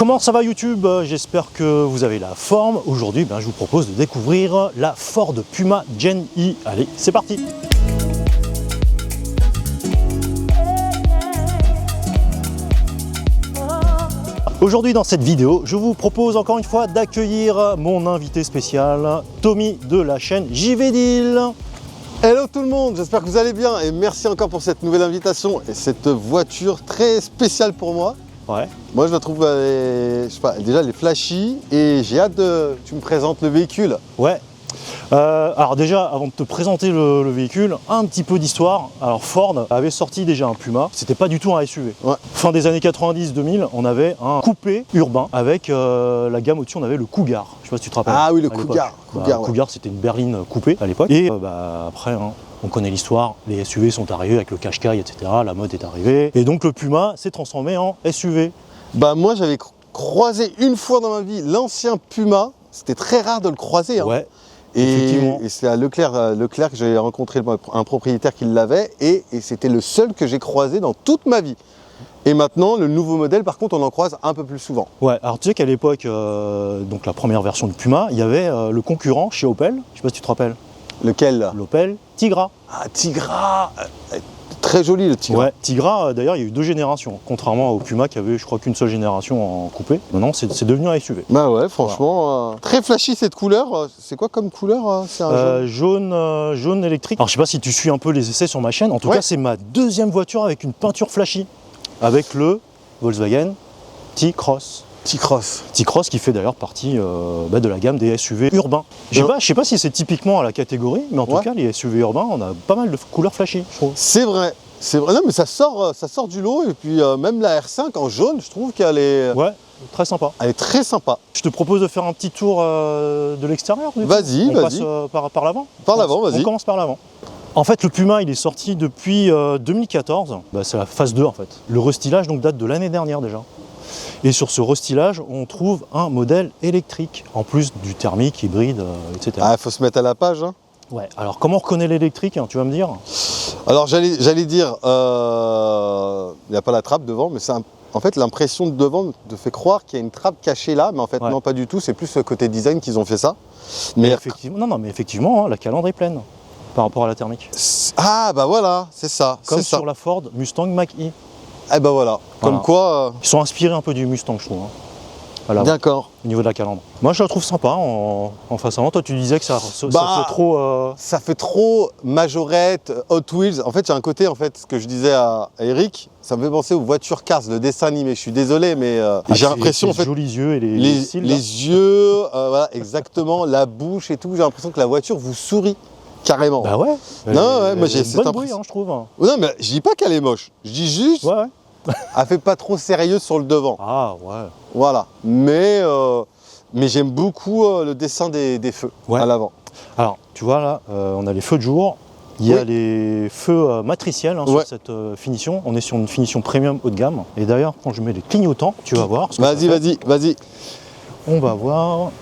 Comment ça va YouTube? J'espère que vous avez la forme. Aujourd'hui, je vous propose de découvrir la Ford Puma Gen E. Allez, c'est parti! Aujourd'hui dans cette vidéo, je vous propose encore une fois d'accueillir mon invité spécial, Tommy de la chaîne JV Deal. Hello tout le monde, j'espère que vous allez bien et merci encore pour cette nouvelle invitation et cette voiture très spéciale pour moi. Ouais. Moi je la trouve, je sais pas, déjà elle est flashy et j'ai hâte que tu me présentes le véhicule. Ouais. Alors déjà, avant de te présenter le véhicule, un petit peu d'histoire. Alors Ford avait sorti déjà un Puma, c'était pas du tout un SUV. Ouais. Fin des années 90-2000, on avait un coupé urbain avec la gamme au-dessus, on avait le Cougar. Je sais pas si tu te rappelles. Ah oui, le Cougar. Le Cougar, c'était une berline coupée à l'époque. Et après, on connaît l'histoire, les SUV sont arrivés avec le Qashqai, etc. La mode est arrivée. Et donc le Puma s'est transformé en SUV. Moi j'avais croisé une fois dans ma vie l'ancien Puma, c'était très rare de le croiser. Ouais. Et c'est à Leclerc que j'ai rencontré un propriétaire qui l'avait et c'était le seul que j'ai croisé dans toute ma vie. Et maintenant, le nouveau modèle, par contre, on en croise un peu plus souvent. Ouais, alors tu sais qu'à l'époque, donc la première version du Puma, il y avait le concurrent chez Opel, je sais pas si tu te rappelles. Lequel? L'Opel Tigra. Ah, Tigra, très joli le Tigra. Ouais, Tigra, d'ailleurs, il y a eu 2 générations, contrairement au Puma qui avait, je crois, qu'une seule génération en coupé. Maintenant, c'est devenu un SUV. Bah ouais, franchement, très flashy cette couleur. C'est quoi comme couleur? C'est un jaune électrique. Alors, je sais pas si tu suis un peu les essais sur ma chaîne. En tout cas, c'est ma deuxième voiture avec une peinture flashy, avec le Volkswagen T-Cross. T-Cross qui fait d'ailleurs partie de la gamme des SUV urbains. Je sais pas si c'est typiquement à la catégorie, mais en tout cas, les SUV urbains, on a pas mal de couleurs flashy, je trouve. C'est vrai. Non, mais ça sort du lot. Et puis même la R5 en jaune, je trouve qu'elle est... Ouais, très sympa. Elle est très sympa. Je te propose de faire un petit tour de l'extérieur. Vas-y, on passe par l'avant. Par l'avant, vas-y. On commence par l'avant. En fait, le Puma, il est sorti depuis 2014. C'est la phase 2, en fait. Le restylage donc, date de l'année dernière déjà. Et sur ce restylage, on trouve un modèle électrique, en plus du thermique, hybride, etc. Ah, il faut se mettre à la page. Hein. Ouais, alors comment on reconnaît l'électrique, tu vas me dire? Alors j'allais dire, il n'y a pas la trappe devant, mais en fait l'impression de devant te fait croire qu'il y a une trappe cachée là, mais en fait non, pas du tout, c'est plus côté design qu'ils ont fait ça. Mais effectivement, la calandre est pleine par rapport à la thermique. Ah bah voilà, c'est ça. Comme sur la Ford Mustang Mach-E. Eh ben voilà, comme quoi... Ils sont inspirés un peu du Mustang, je trouve. D'accord. Au niveau de la calandre. Moi, je la trouve sympa en face avant. Toi, tu disais que ça fait trop... Ça fait trop majorette, Hot Wheels. En fait, il y a un côté, ce que je disais à Eric, ça me fait penser aux voitures Cars, le dessin animé. Je suis désolé, mais j'ai l'impression... Les jolis yeux et les yeux, voilà, exactement, la bouche et tout. J'ai l'impression que la voiture vous sourit. Carrément. Bah ouais. Non, moi j'ai cette impression, je trouve. Non, mais je dis pas qu'elle est moche. Je dis juste, elle fait pas trop sérieuse sur le devant. Ah ouais. Voilà. Mais j'aime beaucoup le dessin des feux à l'avant. Alors, tu vois là, on a les feux de jour. Il y a les feux matriciels sur cette finition. On est sur une finition premium haut de gamme. Et d'ailleurs, quand je mets les clignotants, tu vas voir. Vas-y. On va voir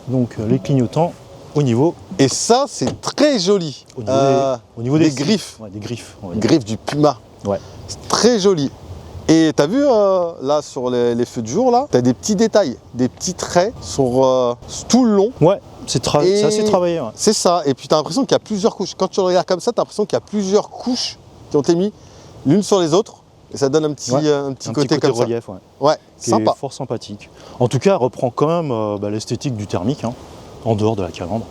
donc les clignotants. Au niveau. Et ça, c'est très joli. Au niveau des griffes. Ouais, des griffes. Griffes du Puma. Ouais. C'est très joli. Et t'as vu, là, sur les feux de jour, là, t'as des petits détails, des petits traits sur tout le long. Ouais, c'est assez travaillé. Ouais. C'est ça. Et puis t'as l'impression qu'il y a plusieurs couches. Quand tu le regardes comme ça, t'as l'impression qu'il y a plusieurs couches qui ont été mises l'une sur les autres. Et ça donne un petit côté comme relief, ça. Ouais, sympa. Fort sympathique. En tout cas, reprend quand même l'esthétique du thermique. En dehors de la calandre.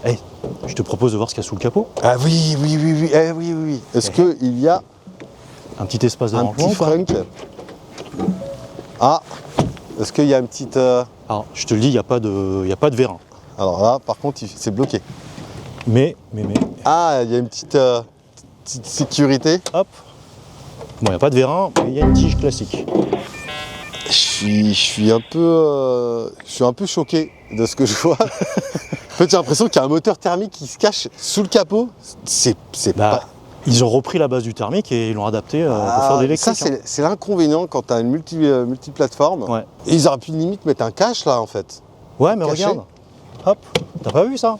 Je te propose de voir ce qu'il y a sous le capot. Ah oui. Oui. Est-ce qu'il y a un petit espace de rangement? Un petit frunk. Ah, est-ce qu'il y a une petite... Alors, je te le dis, il n'y a pas de vérin. Alors là, par contre, c'est bloqué. Mais... Ah, il y a une petite sécurité. Hop. Bon, il n'y a pas de vérin, mais il y a une tige classique. Je suis un peu choqué de ce que je vois. En fait, j'ai l'impression qu'il y a un moteur thermique qui se cache sous le capot. Ils ont repris la base du thermique et ils l'ont adapté pour faire de l'électrique. Ça, c'est l'inconvénient quand tu as une multiplateforme. Ouais. Et ils auraient pu limite mettre un cache là, en fait. Ouais, mais regarde. Hop, t'as pas vu ça?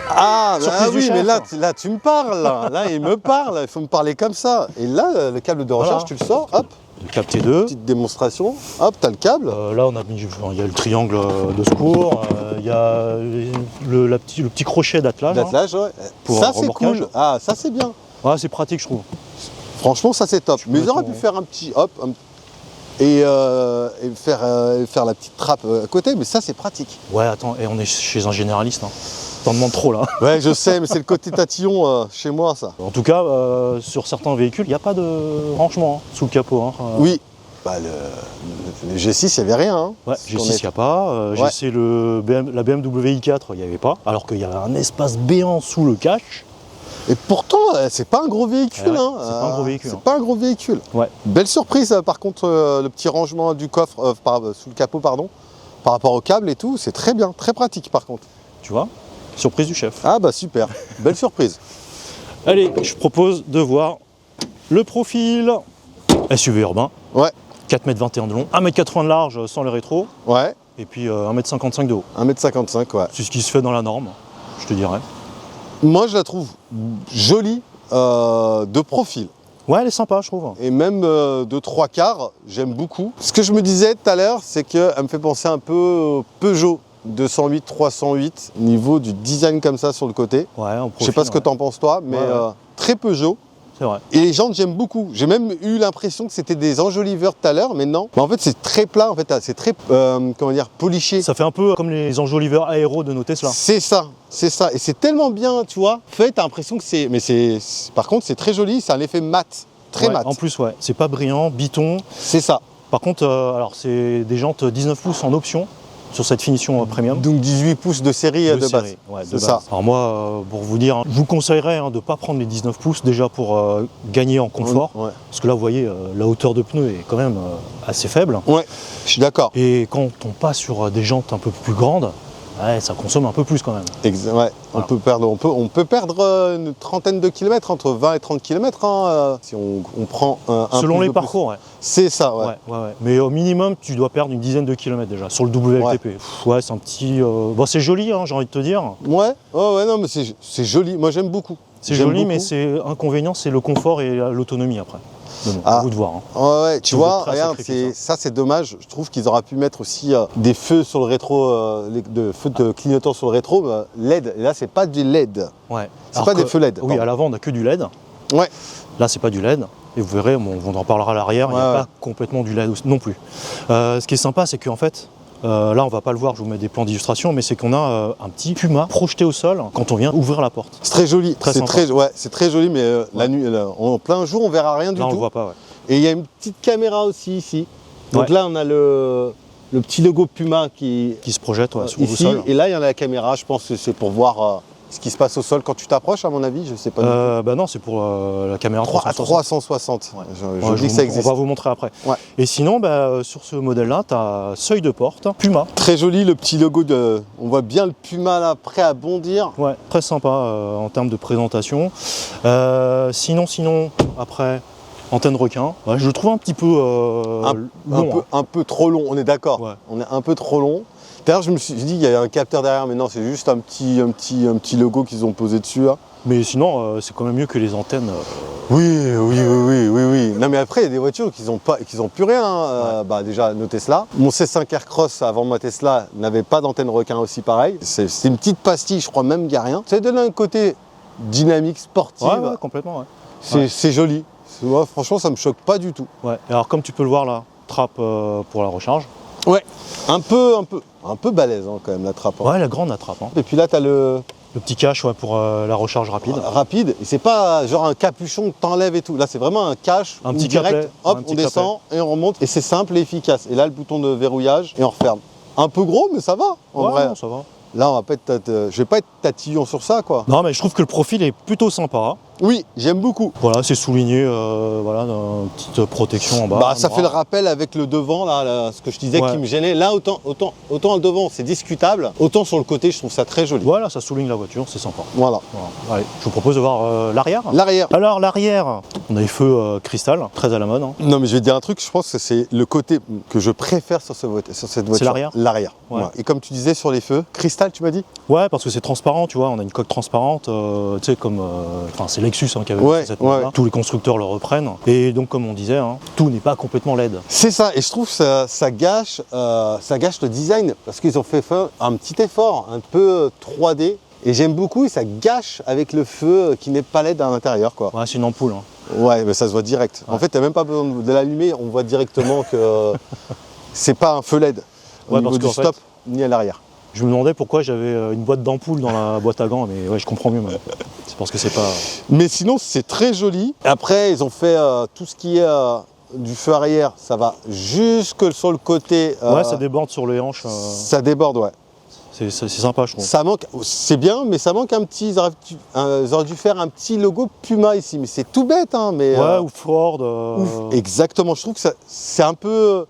Ah, oui, mais là, tu me parles. Là, il me parle. Il faut me parler comme ça. Et là, le câble de recharge, tu le sors, hop. de câble T2. Petite démonstration. Hop, t'as le câble. Là, il y a le triangle de secours, il y a le petit crochet d'attelage. D'attelage, ouais. Pour ça, un c'est remorquage. cool. Ah, ça, c'est bien. Ouais, c'est pratique, je trouve. Franchement, ça, c'est top. Mais ils auraient ton- pu faire un petit hop et faire la petite trappe à côté, mais ça, c'est pratique. Ouais, attends, et on est chez un généraliste. Hein. T'en demandes trop, là. Ouais, je sais, mais c'est le côté tatillon chez moi, ça. En tout cas, sur certains véhicules, il n'y a pas de rangement sous le capot. Hein. Oui. Bah, le G6, il n'y avait rien. Hein. Ouais, G6, il n'y a pas. Ouais. G6, la BMW i4, il n'y avait pas. Alors qu'il y avait un espace béant sous le cache. Et pourtant, c'est pas un gros véhicule. Ouais, hein. c'est pas un gros véhicule, C'est hein. pas un gros véhicule. Ouais. Belle surprise, par contre, le petit rangement du coffre, sous le capot, pardon, par rapport au câble et tout, c'est très bien, très pratique par contre. Tu vois, surprise du chef. Ah bah super, belle surprise. Allez, je propose de voir le profil SUV urbain. Ouais, 4,21 m de long, 1,80 m de large sans les rétros, ouais, et puis 1,55 m de haut. 1m55, ouais. C'est ce qui se fait dans la norme, je te dirais. Moi, je la trouve jolie de profil. Ouais, elle est sympa, je trouve. Et même de 3/4, j'aime beaucoup. Ce que je me disais tout à l'heure, c'est qu'elle me fait penser un peu au Peugeot 208, 308, niveau du design comme ça sur le côté. Ouais, en Je sais pas ce que ouais. t'en penses toi, mais Ouais, ouais. très Peugeot. C'est vrai. Et les jantes, j'aime beaucoup. J'ai même eu l'impression que c'était des enjoliveurs tout à l'heure, mais non. Mais en fait, c'est très plat, en fait, c'est très, comment dire, poliché. Ça fait un peu comme les enjoliveurs aéros de nos Tesla. C'est ça, c'est ça. Et c'est tellement bien, tu vois. Fait, t'as l'impression que c'est... Mais par contre, c'est très joli, c'est un effet mat. Très Ouais, mat. En plus, ouais, c'est pas brillant, biton. C'est ça. Par contre, alors c'est des jantes 19 pouces en option sur cette finition premium. Donc 18 pouces de série de base. série, ouais, de C'est base. ça. Alors moi, pour vous dire, je vous conseillerais de ne pas prendre les 19 pouces déjà pour gagner en confort. Ouais. Parce que là, vous voyez, la hauteur de pneu est quand même assez faible. Ouais, je suis d'accord. Et quand on passe sur des jantes un peu plus grandes, ouais, ça consomme un peu plus quand même. Ouais, Voilà. on peut perdre une trentaine de kilomètres, entre 20 et 30 kilomètres, si on prend un Selon pouce les de plus. parcours, ouais. C'est ça, ouais. Ouais. Mais au minimum, tu dois perdre une dizaine de kilomètres déjà sur le WLTP. Ouais, c'est un petit. Bon, c'est joli, hein, j'ai envie de te dire. Ouais, non, mais c'est joli. Moi, j'aime beaucoup. C'est J'aime joli, beaucoup. mais c'est inconvénient, c'est le confort et l'autonomie après. Mais bon, à vous de voir. Hein. Ouais, tu Vous êtes vois, prêts à regarde, sacrifier ça c'est dommage. Je trouve qu'ils auraient pu mettre aussi des feux sur le rétro, feux de clignotants sur le rétro, LED. Et là, c'est pas du LED. Ouais. C'est Alors pas des que- feux LED. Oui, pardon. à l'avant, on n'a que du LED. Ouais. Là, c'est pas du LED. Et vous verrez, on en parlera à l'arrière, il n'y a Ouais, pas complètement du LED non plus. Ce qui est sympa, c'est qu'en fait, là, on va pas le voir, je vous mets des plans d'illustration, mais c'est qu'on a un petit puma projeté au sol quand on vient ouvrir la porte. C'est très joli. Très C'est sympa. c'est très joli, mais la nuit, en plein jour, on verra rien du Là, on tout. le voit pas, ouais. Et il y a une petite caméra aussi ici. Donc Ouais. là, on a le petit logo Puma qui Qui se projette ouais, au ici. sol. Et là, il y en a la caméra. Je pense que c'est pour voir ce qui se passe au sol quand tu t'approches, à mon avis. Je sais pas. du tout. Bah non, c'est pour la caméra 3 à 360. 360. Ouais. Je Ouais, dis que ça existe. On va vous montrer après. Ouais. Et sinon, sur ce modèle-là, tu as seuil de porte, Puma. Très joli le petit logo de. On voit bien le Puma là, prêt à bondir. Ouais, très sympa en termes de présentation. Sinon, après, antenne requin. Ouais, je le trouve un petit peu long. Un peu trop long, on est d'accord. Ouais. On est un peu trop long. D'ailleurs, je me suis dit, il y a un capteur derrière, mais non, c'est juste un petit logo qu'ils ont posé dessus. Là. Mais sinon, c'est quand même mieux que les antennes. Oui. Non, mais après, il y a des voitures qui n'ont plus rien. Hein. Déjà, nos Tesla. Mon C5 Aircross, avant ma Tesla, n'avait pas d'antenne requin aussi pareil. C'est une petite pastille, je crois même qu'il n'y a rien. Ça donne un côté dynamique, sportif. Ouais, complètement. Ouais. C'est joli. Ouais, franchement, ça me choque pas du tout. Ouais. Et alors, comme tu peux le voir là, trappe pour la recharge. Ouais. Un peu balèze hein, quand même la trappe. Hein. Ouais, la grande la trappe. Hein. Et puis là, tu as le petit cache pour la recharge rapide. rapide. Et c'est pas genre un capuchon que t'enlèves et tout. Là, c'est vraiment un cache. Un où petit direct. clapet. Hop, Un on petit descend et on remonte. Et c'est simple et efficace. Et là, le bouton de verrouillage et on referme. Un peu gros, mais ça va. En Ouais, vrai. non, ça va. Là, on va pas être, je vais pas être tatillon sur ça, quoi. Non, mais je trouve que le profil est plutôt sympa. Oui, j'aime beaucoup. Voilà, c'est souligné, voilà, une petite protection en bas. Ça fait le rappel avec le devant, là, ce que je disais Ouais. qui me gênait. Là, autant le devant, c'est discutable. Autant sur le côté, je trouve ça très joli. Voilà, ça souligne la voiture, c'est sympa. Voilà. Voilà. Allez, je vous propose de voir l'arrière. L'arrière. Alors, l'arrière, on a les feux cristal, très à la mode. Hein. Non, mais je vais te dire un truc, je pense que c'est le côté que je préfère sur cette voiture. l'arrière. L'arrière. Ouais. Ouais. Et comme tu disais sur les feux, cristal, tu m'as dit? Ouais, parce que c'est transparent, tu vois, on a une coque transparente, tu sais, comme. Enfin, c'est Lexus qui avait Ouais, fait cette ouais. mode-là. Tous les constructeurs le reprennent. Et donc, comme on disait, tout n'est pas complètement LED. C'est ça, et je trouve que ça gâche le design, parce qu'ils ont fait un petit effort, un peu 3D, et j'aime beaucoup, et ça gâche avec le feu qui n'est pas LED à l'intérieur, quoi. Ouais, c'est une ampoule. Ouais, mais ça se voit direct. Ouais. En fait, t'as même pas besoin de l'allumer, on voit directement que c'est pas un feu LED au Ouais, niveau parce du qu'en stop, ni à l'arrière. Je me demandais pourquoi j'avais une boîte d'ampoules dans la boîte à gants, mais ouais, je comprends mieux maintenant. C'est parce que c'est pas... Mais sinon, c'est très joli. Après, ils ont fait tout ce qui est du feu arrière, ça va jusque sur le côté. Ouais, ça déborde sur les hanches. Ça déborde, ouais. C'est sympa, je trouve. Ça manque, c'est bien, mais ça manque un petit. Ils auraient dû faire un petit logo Puma ici, mais c'est tout bête, hein. Mais, Ouais, ou Ford. ouf, exactement. Je trouve que c'est un peu.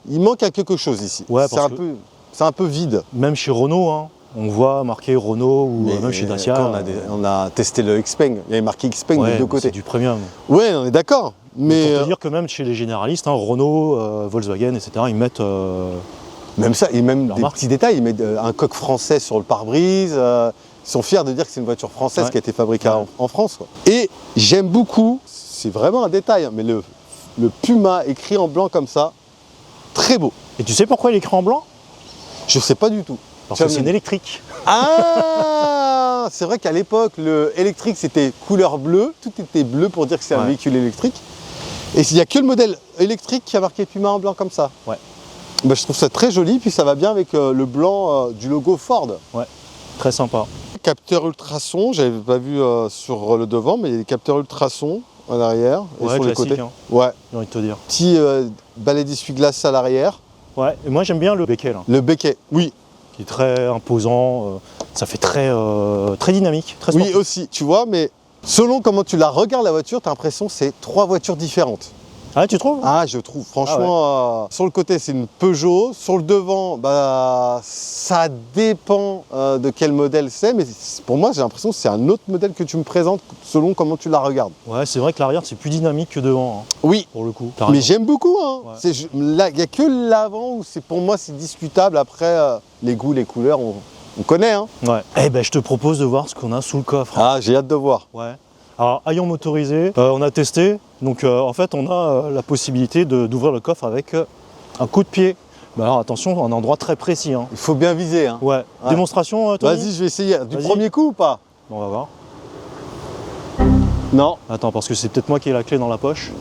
Il manque à quelque chose ici. Ouais, c'est un peu vide. Même chez Renault, on voit marqué Renault ou Mais même chez Dacia. quand on a testé le Xpeng, il y avait marqué Xpeng ouais, des deux mais côtés. c'est du premium. Ouais, on est d'accord. Mais Pour te dire que même chez les généralistes, Renault, Volkswagen, etc., ils mettent... même ça, et même leur des marque. petits détails, ils mettent un coq français sur le pare-brise. Ils sont fiers de dire que c'est une voiture française Ouais. qui a été fabriquée Ouais. en France, quoi. Et j'aime beaucoup, c'est vraiment un détail, mais le Puma écrit en blanc comme ça, très beau. Et tu sais pourquoi il est écrit en blanc? Je sais pas du tout. Parce Tu vas que c'est me une électrique. Ah, c'est vrai qu'à l'époque, le électrique c'était couleur bleue, tout était bleu pour dire que c'est un Ouais. véhicule électrique. Et il n'y a que le modèle électrique qui a marqué Puma en blanc comme ça. Ouais. Bah, je trouve ça très joli, puis ça va bien avec le blanc du logo Ford. Ouais, très sympa. Capteur ultrason, j'avais pas vu sur le devant, mais il y a des capteurs ultrasons à l'arrière et Ouais, sur les classique, côtés. Ouais. j'ai envie de te dire. Petit balai d'essuie-glace à l'arrière. Ouais, et moi j'aime bien le becquet, là, Le becquet, oui. qui est très imposant. Ça fait très dynamique, très Oui sportif. aussi, tu vois, mais selon comment tu la regardes la voiture, tu as l'impression que c'est trois voitures différentes. Ah, tu trouves? Ah, je trouve. Franchement, sur le côté, c'est une Peugeot. Sur le devant, bah, ça dépend de quel modèle c'est. Mais pour moi, j'ai l'impression que c'est un autre modèle que tu me présentes selon comment tu la regardes. Ouais, c'est vrai que l'arrière c'est plus dynamique que devant, Oui, pour le coup. T'as mais raison. j'aime beaucoup. Hein. Ouais. Il n'y a que l'avant où pour moi, c'est discutable. Après, les goûts, les couleurs, on connaît. Hein. Ouais. Eh ben, je te propose de voir ce qu'on a sous le coffre. Ah, j'ai hâte de voir. Ouais. Alors, haillons motorisé, on a testé. Donc, en fait, on a la possibilité d'ouvrir le coffre avec un coup de pied. Bah alors, attention, un endroit très précis. Hein. Il faut bien viser. Hein. Ouais. Ouais. Démonstration, Tony? Vas-y, je vais essayer. Du Vas-y. premier coup ou pas? Bon, on va voir. Non. Attends, parce que c'est peut-être moi qui ai la clé dans la poche.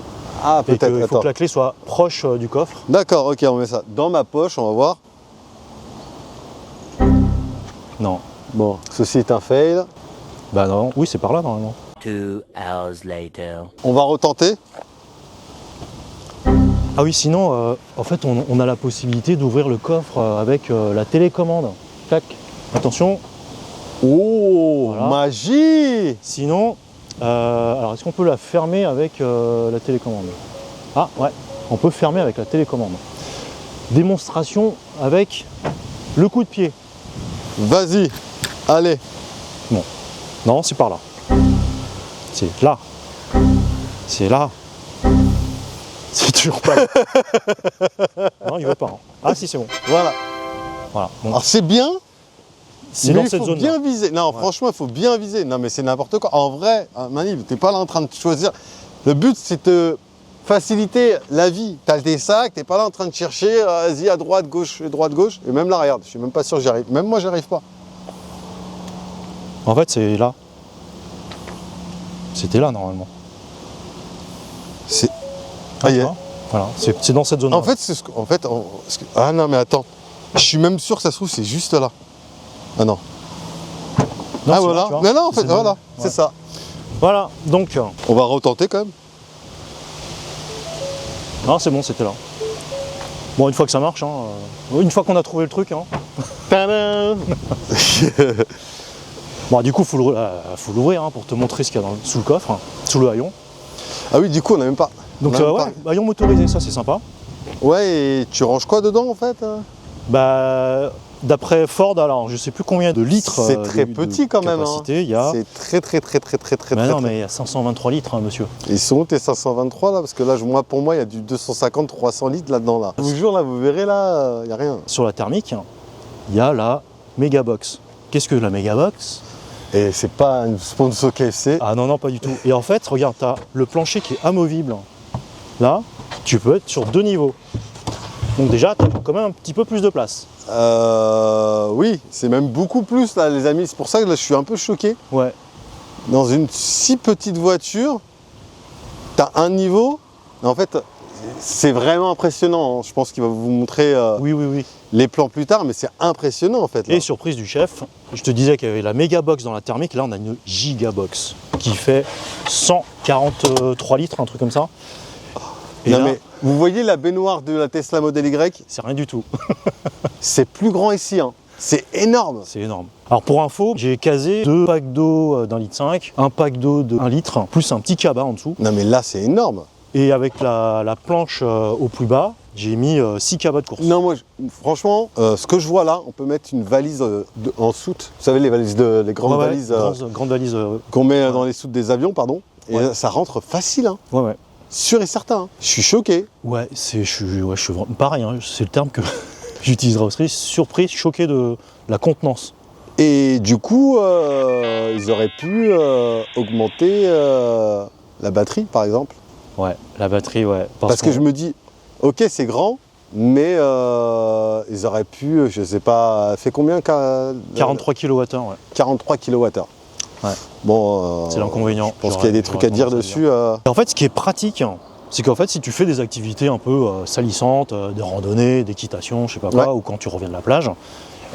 Ah, Et peut-être. qu'il faut Attends. que la clé soit proche du coffre. D'accord, ok, on met ça dans ma poche, on va voir. Non. Bon, ceci est un fail. Bah non. Oui, c'est par là, normalement. 2 hours later. On va retenter. Ah oui, sinon, en fait, on a la possibilité d'ouvrir le coffre avec la télécommande. Tac. Attention. Oh, Voilà. magie! Sinon, alors est-ce qu'on peut la fermer avec la télécommande? Ah ouais, on peut fermer avec la télécommande. Démonstration avec le coup de pied. Vas-y, allez. Non, c'est par là. C'est là. C'est là. C'est toujours pas là. Non, il veut pas. Hein. Ah si, c'est bon. Voilà. Voilà. Donc, Alors c'est bien, c'est mais dans il cette faut zone. bien viser. Non, Ouais. franchement, il faut bien viser. Non, mais c'est n'importe quoi. En vrai, Manib, t'es pas là en train de choisir. Le but, c'est de faciliter la vie. T'as tes sacs, t'es pas là en train de chercher, vas-y, à droite, gauche, et même l'arrière. Je suis même pas sûr que j'y arrive. Même moi, j'y arrive pas. En fait, c'est là. C'était là normalement. C'est. Ah, Ah, tu y est. vois Voilà, c'est dans cette zone. En fait, c'est ce que. En fait, ah non, mais attends. Je suis même sûr que ça se trouve, c'est juste là. Ah non. Ah voilà. Mais non, en fait, voilà. C'est ça. Voilà, donc. On va retenter quand même. Non, c'est bon, c'était là. Bon, une fois que ça marche, une fois qu'on a trouvé le truc. Tadam. Bon, du coup, faut l'ouvrir pour te montrer ce qu'il y a sous le coffre, sous le haillon. Ah oui, du coup, on n'a même pas. Donc, on a même ouais, haillon motorisé, ça c'est sympa. pas. Ouais, et tu ranges quoi dedans en fait? Bah, d'après Ford, alors je sais plus combien de litres. C'est très petit quand même. Capacité, il y a. C'est très. Mais non, mais il y a 523 litres, monsieur. Ils sont où tes 523 là? Parce que là, pour moi, il y a du 250-300 litres là-dedans là. Je vous jure, là, vous verrez là, il n'y a rien. Sur la thermique, il y a la Megabox. Qu'est-ce que la Megabox? Et c'est pas un sponsor KFC. Ah non, non, pas du tout. Et en fait, regarde, tu as le plancher qui est amovible. Là, tu peux être sur 2 niveaux. Donc déjà, tu as quand même un petit peu plus de place. Oui, c'est même beaucoup plus là, les amis. C'est pour ça que là, je suis un peu choqué. Ouais. Dans une si petite voiture, tu as un niveau. En fait, c'est vraiment impressionnant. Je pense qu'il va vous montrer Oui, oui, oui. les plans plus tard, mais c'est impressionnant en fait. Là. Et surprise du chef, je te disais qu'il y avait la méga box dans la thermique. Là, on a une giga box qui fait 143 litres, un truc comme ça. Et Non, là, mais vous voyez la baignoire de la Tesla Model Y, c'est rien du tout. c'est plus grand ici. Hein. C'est énorme. C'est énorme. Alors pour info, j'ai casé 2 packs d'eau d'1,5 litre, un pack d'eau de 1 litre, plus un petit cabas en dessous. Non mais là c'est énorme. Et avec la planche au plus bas, j'ai mis 6 cabas de course. Non moi franchement, ce que je vois là, on peut mettre une valise en soute. Vous savez les valises les grandes Ouais, ouais, valises grande valise. qu'on met dans les soutes des avions, pardon. Et Ouais. ça rentre facile, hein. Ouais, ouais. Sûr et certain. Hein. Je suis choqué. Ouais, je suis vraiment pareil, hein, c'est le terme que j'utiliserai aussi. Surpris, choqué de la contenance. Et du coup, ils auraient pu augmenter la batterie, par exemple. Ouais, la batterie, ouais. Parce que je me dis, ok, c'est grand, mais ils auraient pu, je sais pas, fait combien 43 kWh, ouais. 43 kWh. Ouais. Bon, C'est l'inconvénient. Je pense qu'il y a des trucs à dire dessus. Et en fait, ce qui est pratique, hein, c'est qu'en fait, si tu fais des activités un peu salissantes, des randonnées, d'équitation, je sais pas quoi, Ouais. ou quand tu reviens de la plage,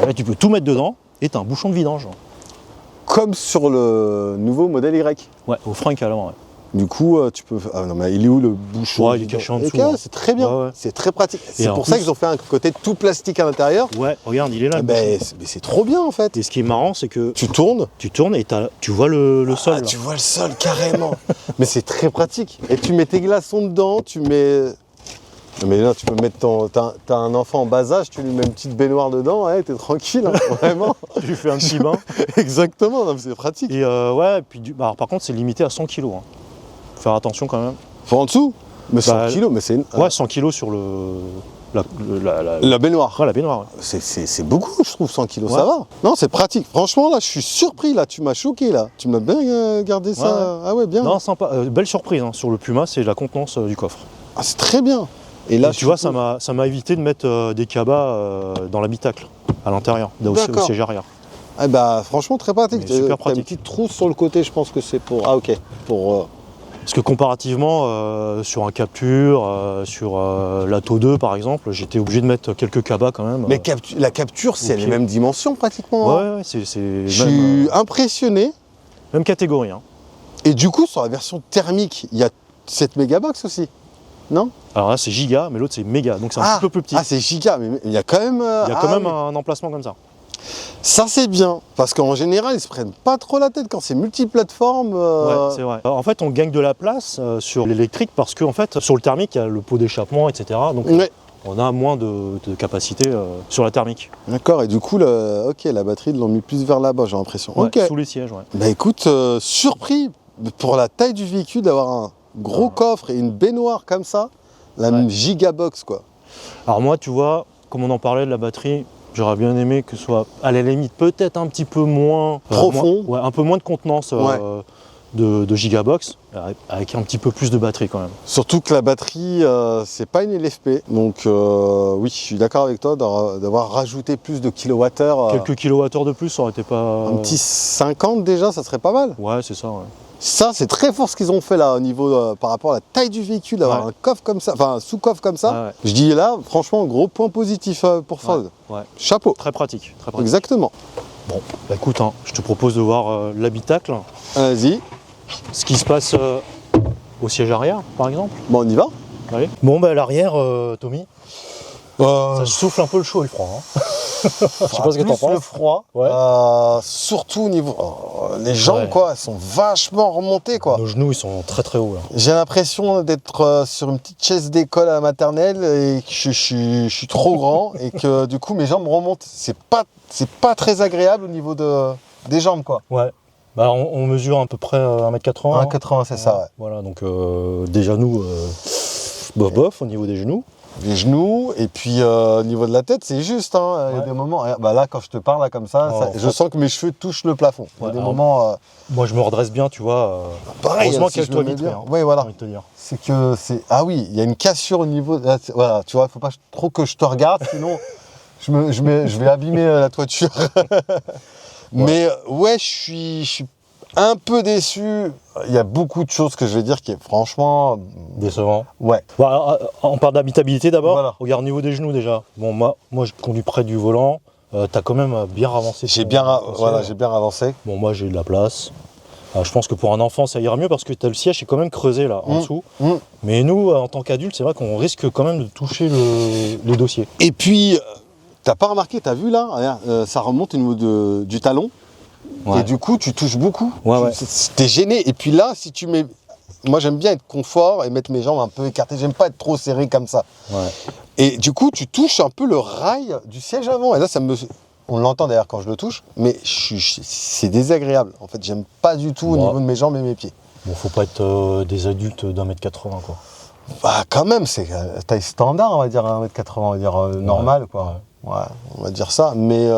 eh ben, tu peux tout mettre dedans et tu as un bouchon de vidange. Comme sur le nouveau modèle Y. Ouais, au frein à l'avant, ouais. Du coup, tu peux. Ah non, mais il est où le bouchon? Ouais, il est caché en dessous, Ok, hein. c'est très bien. Ouais, ouais. C'est très pratique. C'est en pour ça plus- qu'ils ont fait un côté tout plastique à l'intérieur. Ouais, regarde, il est là. Ah le ben, bouchon. mais c'est trop bien en fait. Et ce qui est marrant, c'est que Tu tournes. tu tournes et tu vois le sol. Ah, là. tu vois le sol carrément. Mais c'est très pratique. Et tu mets tes glaçons dedans, tu mets. Non mais là tu peux mettre t'as un enfant en bas âge, tu lui mets une petite baignoire dedans, ouais, t'es tranquille, hein, vraiment. Tu fais un petit bain. Exactement, non, mais c'est pratique. Et ouais, puis alors, par contre, c'est limité à 100 kg. Hein. Faut faire attention quand même. Faut en dessous. Mais 100 Bah, kilos, mais c'est Ouais, 100 kg sur la baignoire. ouais, la baignoire. Ouais. C'est beaucoup, je trouve, 100 kilos, Ouais. ça va. Non, c'est pratique. Franchement, là, je suis surpris, là, tu m'as choqué, là. Tu m'as bien gardé ça. Ouais. Ah ouais, bien. Non, sympa. Belle surprise hein, sur le Puma, c'est la contenance du coffre. Ah, c'est très bien. Et là, Et tu vois, ça m'a évité de mettre des cabas dans l'habitacle, à l'intérieur, au D'accord. siège arrière. Ah bah, franchement, très pratique. Mais super T'as une pratique. petite trousse sur le côté, je pense que c'est pour... Ah, ok. Pour... Parce que comparativement, sur un Capture, sur l'Atto 2 par exemple, j'étais obligé de mettre quelques cabas quand même. Mais la capture, c'est les pied. mêmes dimensions, pratiquement. hein. Ouais, c'est Je même, suis impressionné. même catégorie. Hein. Et du coup, sur la version thermique, il y a cette mégabox aussi, non? Alors là, c'est giga, mais l'autre, c'est méga, donc c'est un petit peu plus petit. Ah, c'est giga, mais il y a quand même... Il y a quand même oui. un emplacement comme ça. Ça, c'est bien, parce qu'en général, ils se prennent pas trop la tête quand c'est multiplateforme. Ouais, c'est vrai. En fait, on gagne de la place sur l'électrique parce qu'en fait, sur le thermique, il y a le pot d'échappement, etc. Donc, Ouais. on a moins de capacité sur la thermique. D'accord, et du coup, la batterie, ils l'ont mis plus vers là-bas, j'ai l'impression. Ouais, Ok. sous les sièges, ouais. Bah écoute, surpris pour la taille du véhicule d'avoir un gros coffre et une baignoire comme ça, la Ouais. gigabox quoi. Alors moi, tu vois, comme on en parlait de la batterie, j'aurais bien aimé que ce soit, à la limite, peut-être un petit peu moins... Profond. Ouais, un peu moins de contenance de gigabox, avec un petit peu plus de batterie quand même. Surtout que la batterie, c'est pas une LFP, donc oui, je suis d'accord avec toi d'avoir rajouté plus de kilowattheures. Quelques kilowattheures de plus, ça aurait été pas... Un petit 50 déjà, ça serait pas mal. Ouais, c'est ça, ouais. Ça, c'est très fort ce qu'ils ont fait là au niveau par rapport à la taille du véhicule, d'avoir Ouais. un coffre comme ça, enfin un sous-coffre comme ça. Ouais, ouais. Je dis là, franchement, gros point positif pour Ford. Ouais. Chapeau. Très pratique, très pratique. Exactement. Bon, bah écoute, hein, je te propose de voir l'habitacle, Vas-y. ce qui se passe au siège arrière, par exemple. Bon, on y va. Allez. Bon, bah à l'arrière, Tommy, ça souffle un peu le chaud et le froid. Hein. Je sais pas ce que t'en Plus le penses. froid, Ouais. surtout au niveau... les jambes, Ouais. quoi, elles sont vachement remontées, quoi. Nos genoux, ils sont très très hauts là. J'ai l'impression d'être sur une petite chaise d'école à la maternelle et que je suis trop grand et que du coup mes jambes remontent. C'est pas très agréable au niveau des jambes, quoi. Ouais. Bah on mesure à peu près 1m80. 1,80, c'est ça, ouais. Voilà, donc déjà nous, bof bof au niveau des genoux. Les genoux, et puis au niveau de la tête, c'est juste. Hein. Il y a des moments, bah là, quand je te parle là, comme ça, je sens que mes cheveux touchent le plafond. Il y a des moments. Moi, je me redresse bien, tu vois. Pareil, heureusement si qu'elle je toi me mets vitrée. bien. Hein, Oui, voilà. j'ai envie de te dire. C'est que c'est. Ah oui, il y a une cassure au niveau. Là, voilà, tu vois, il faut pas trop que je te regarde, sinon je vais abîmer la toiture. Mais ouais, je suis un peu déçu. Il y a beaucoup de choses que je vais dire qui est franchement Décevant. Ouais. Bah, on parle d'habitabilité d'abord. Voilà. Regarde au niveau des genoux déjà. Bon, moi je conduis près du volant. T'as quand même bien avancé. J'ai bien avancé. Bon, moi j'ai de la place. Je pense que pour un enfant ça ira mieux parce que le siège est quand même creusé là en dessous. Mais nous, en tant qu'adultes, c'est vrai qu'on risque quand même de toucher les dossiers. Et puis, t'as pas remarqué, t'as vu là, regarde, ça remonte au niveau du talon. Ouais. Et du coup, tu touches beaucoup. Ouais. T'es gêné. Et puis là, si tu mets. Moi, j'aime bien être confort et mettre mes jambes un peu écartées. J'aime pas être trop serré comme ça. Ouais. Et du coup, tu touches un peu le rail du siège avant. Et là, on l'entend d'ailleurs quand je le touche, mais c'est désagréable. En fait, j'aime pas du tout au niveau de mes jambes et mes pieds. Bon, faut pas être des adultes d'1m80 quoi. Bah, quand même, c'est taille standard, on va dire 1m80, on va dire normal, quoi. Ouais, on va dire ça. Mais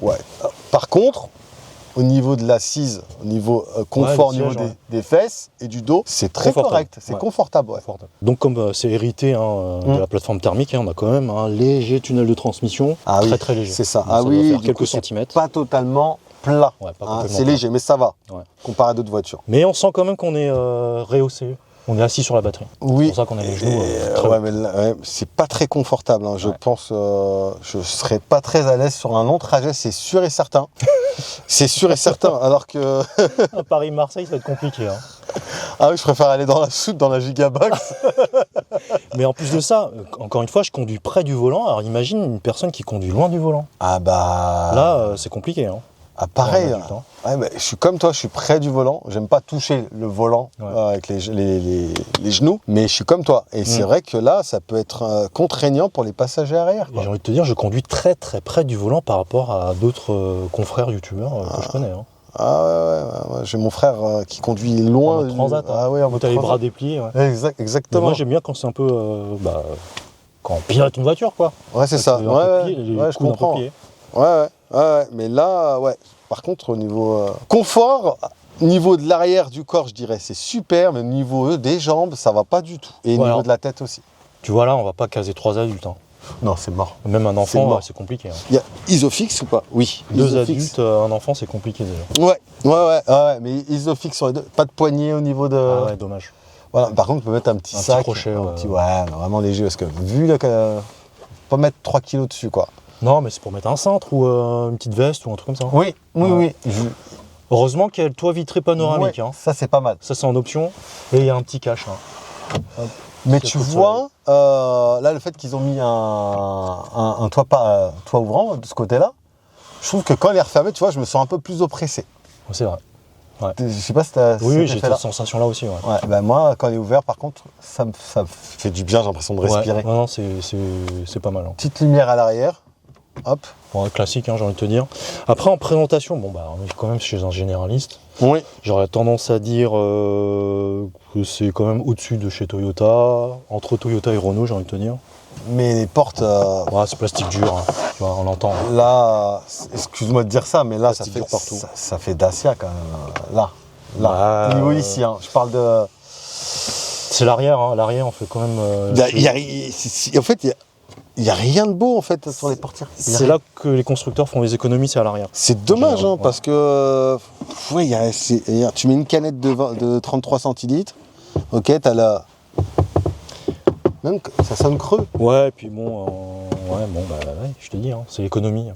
ouais. Par contre, au niveau de l'assise, au niveau confort, au niveau des fesses et du dos, c'est très correct, c'est confortable. Ouais. Donc comme c'est hérité de la plateforme thermique, on a quand même un léger tunnel de transmission, très léger. C'est ça. Donc, ça doit faire quelques centimètres. Pas totalement plat. Ouais, pas complètement c'est plat. léger, mais ça va, comparé à d'autres voitures. Mais on sent quand même qu'on est rehaussé. On est assis sur la batterie. Oui. C'est pour ça qu'on a les genoux. Mais là, c'est pas très confortable. Hein. Je pense, je serais pas très à l'aise sur un long trajet, c'est sûr et certain. C'est sûr et certain. Alors que Paris-Marseille, ça va être compliqué. Hein. Ah oui, je préfère aller dans la soute, dans la gigabox. Mais en plus de ça, encore une fois, je conduis près du volant. Alors imagine une personne qui conduit loin du volant. Ah bah. Là, c'est compliqué. Hein. Ah pareil. Ouais, bah, je suis comme toi, je suis près du volant. J'aime pas toucher le volant avec les genoux, mais je suis comme toi. Et c'est vrai que là, ça peut être contraignant pour les passagers arrière. J'ai envie de te dire, je conduis très très près du volant par rapport à d'autres confrères youtubeurs que je connais. Hein. Ah ouais. J'ai mon frère qui conduit loin. En mode transat. Ah ouais, en mode t'as les bras dépliés. Ouais. Exactement. Mais moi, j'aime bien quand c'est un peu, quand on pilote une voiture, quoi. Ouais, c'est ça. Je comprends. Ouais. Mais là, ouais. Par contre, au niveau confort, niveau de l'arrière du corps, je dirais c'est super, mais au niveau des jambes, ça va pas du tout. Et au niveau de la tête aussi. Tu vois, là, on va pas caser 3 adultes. Hein. Non, c'est mort. Même un enfant, c'est compliqué. Hein. Il y a Isofix ou pas? Oui. 2 adultes, un enfant, c'est compliqué déjà. Ouais. Mais Isofix sur les deux. Pas de poignée au niveau de. Ah ouais, dommage. Voilà. Par contre, on peut mettre un petit sac. Petit crochet, vraiment léger. Parce que vu là, pas mettre 3 kilos dessus, quoi. Non, mais c'est pour mettre un cintre ou une petite veste ou un truc comme ça. Oui. Heureusement qu'il y a le toit vitré panoramique. Hein. Ça, c'est pas mal. Ça, c'est en option. Et il y a un petit cache. Hein. Mais tu vois, là, le fait qu'ils ont mis un toit ouvrant de ce côté-là, je trouve que quand il est refermé, tu vois, je me sens un peu plus oppressé. C'est vrai. Ouais. Je sais pas si t'as. Oui, j'ai cette sensation-là aussi. Ouais. Moi, quand il est ouvert, par contre, ça fait du bien, j'ai l'impression de respirer. Non, c'est pas mal. Hein. Petite lumière à l'arrière. Hop. Bon, classique, hein, j'ai envie de te dire. Après, en présentation, on est quand même chez un généraliste. Oui. J'aurais tendance à dire que c'est quand même au-dessus de chez Toyota, entre Toyota et Renault, j'ai envie de te dire. Mais les portes. C'est plastique dur, hein. Tu vois, on l'entend. Là, excuse-moi de dire ça, mais là, ça fait Dacia quand même. Là. Niveau ici, hein. Je parle de. C'est l'arrière, hein. L'arrière, on fait quand même. En fait, il n'y a rien de beau en fait sur les portières. C'est là que les constructeurs font les économies, c'est à l'arrière. C'est dommage, parce que tu mets une canette de 33 centilitres, ok, t'as la. Même ça sonne creux. Ouais, et puis je te dis, hein, c'est l'économie.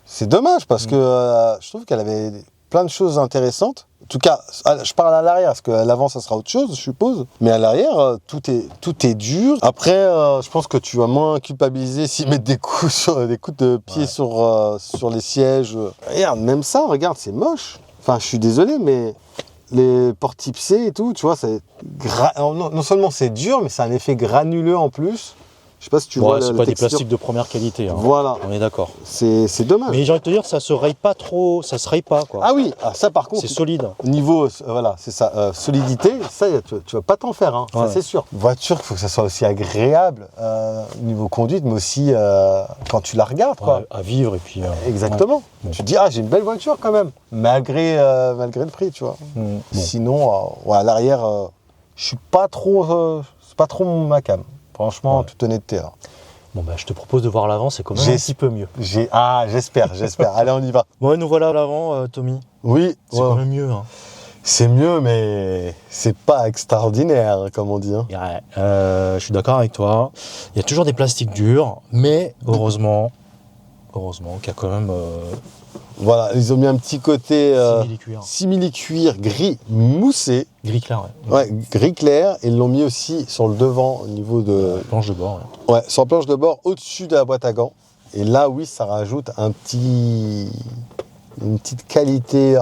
C'est dommage parce que je trouve qu'elle avait plein de choses intéressantes. En tout cas, je parle à l'arrière, parce qu'à l'avant, ça sera autre chose, je suppose. Mais à l'arrière, tout est dur. Après, je pense que tu vas moins culpabiliser s'ils mettent des coups de pied sur les sièges. Regarde, même ça, c'est moche. Enfin, je suis désolé, mais les portes type C et tout, tu vois, non seulement c'est dur, mais c'est un effet granuleux en plus. Je sais pas si tu Ouais, vois c'est la pas des texture. plastiques de première qualité. Hein. Voilà, On est d'accord. c'est dommage. Mais j'ai envie de te dire, ça se raye pas trop, ça se raye pas quoi. Ah oui, ça par contre, C'est solide. niveau, voilà, c'est ça, solidité, ça, tu vas pas t'en faire, hein, ça Ouais. c'est sûr. Voiture, il faut que ça soit aussi agréable, niveau conduite, mais aussi quand tu la regardes, quoi. Ouais, à vivre et puis. Exactement. Ouais. Tu te dis, ah, j'ai une belle voiture quand même, malgré le prix, tu vois. Ouais. Bon. Sinon, ouais, à l'arrière, je suis pas trop, c'est pas trop ma cam. Franchement, en Ouais. toute honnêteté. Hein. Bon bah je te propose de voir l'avant, c'est quand même un J'ai- petit peu mieux. J'espère. Allez, on y va. Bon, et nous voilà à l'avant, Tommy. Oui, C'est ouais, quand même mieux. Hein. c'est mieux, mais c'est pas extraordinaire, comme on dit. Hein. Ouais, je suis d'accord avec toi. Il y a toujours des plastiques durs, mais heureusement qu'il y a quand même Voilà, ils ont mis un petit côté simili-cuir. simili-cuir gris moussé, Gris clair, ouais. ouais, gris clair, et ils l'ont mis aussi sur le devant au niveau de, Planche de bord. Ouais. ouais, sur la planche de bord au-dessus de la boîte à gants. Et là, oui, ça rajoute une petite qualité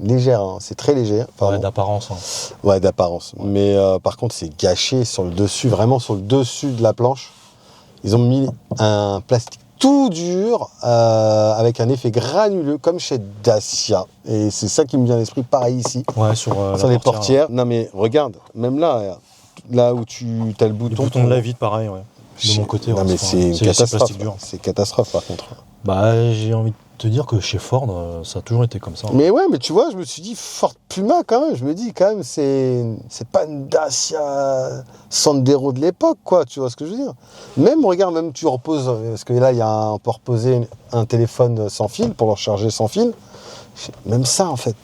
légère, hein. C'est très léger. Enfin, Ouais, bon, d'apparence. Hein. ouais, d'apparence. Mais par contre, c'est gâché sur le dessus, vraiment sur le dessus de la planche. Ils ont mis un plastique tout dur avec un effet granuleux comme chez Dacia. Et c'est ça qui me vient à l'esprit, pareil ici. Ouais, sur Sur la les portière. portières. Non mais regarde, même là où tu as le Les bouton. boutons de la vitre, pareil, ouais. De mon côté, Non ouais, mais c'est c'est pareil. une C'est catastrophe. plastique dur. C'est catastrophe par contre. Bah, j'ai envie de te dire que chez Ford, ça a toujours été comme ça. Mais ouais, mais tu vois, je me suis dit Ford Puma quand même. Je me dis quand même, c'est pas une Dacia Sandero de l'époque, quoi. Tu vois ce que je veux dire? Même, regarde, même tu reposes, parce que là, on peut reposer un téléphone sans fil pour le recharger sans fil. Même ça, en fait,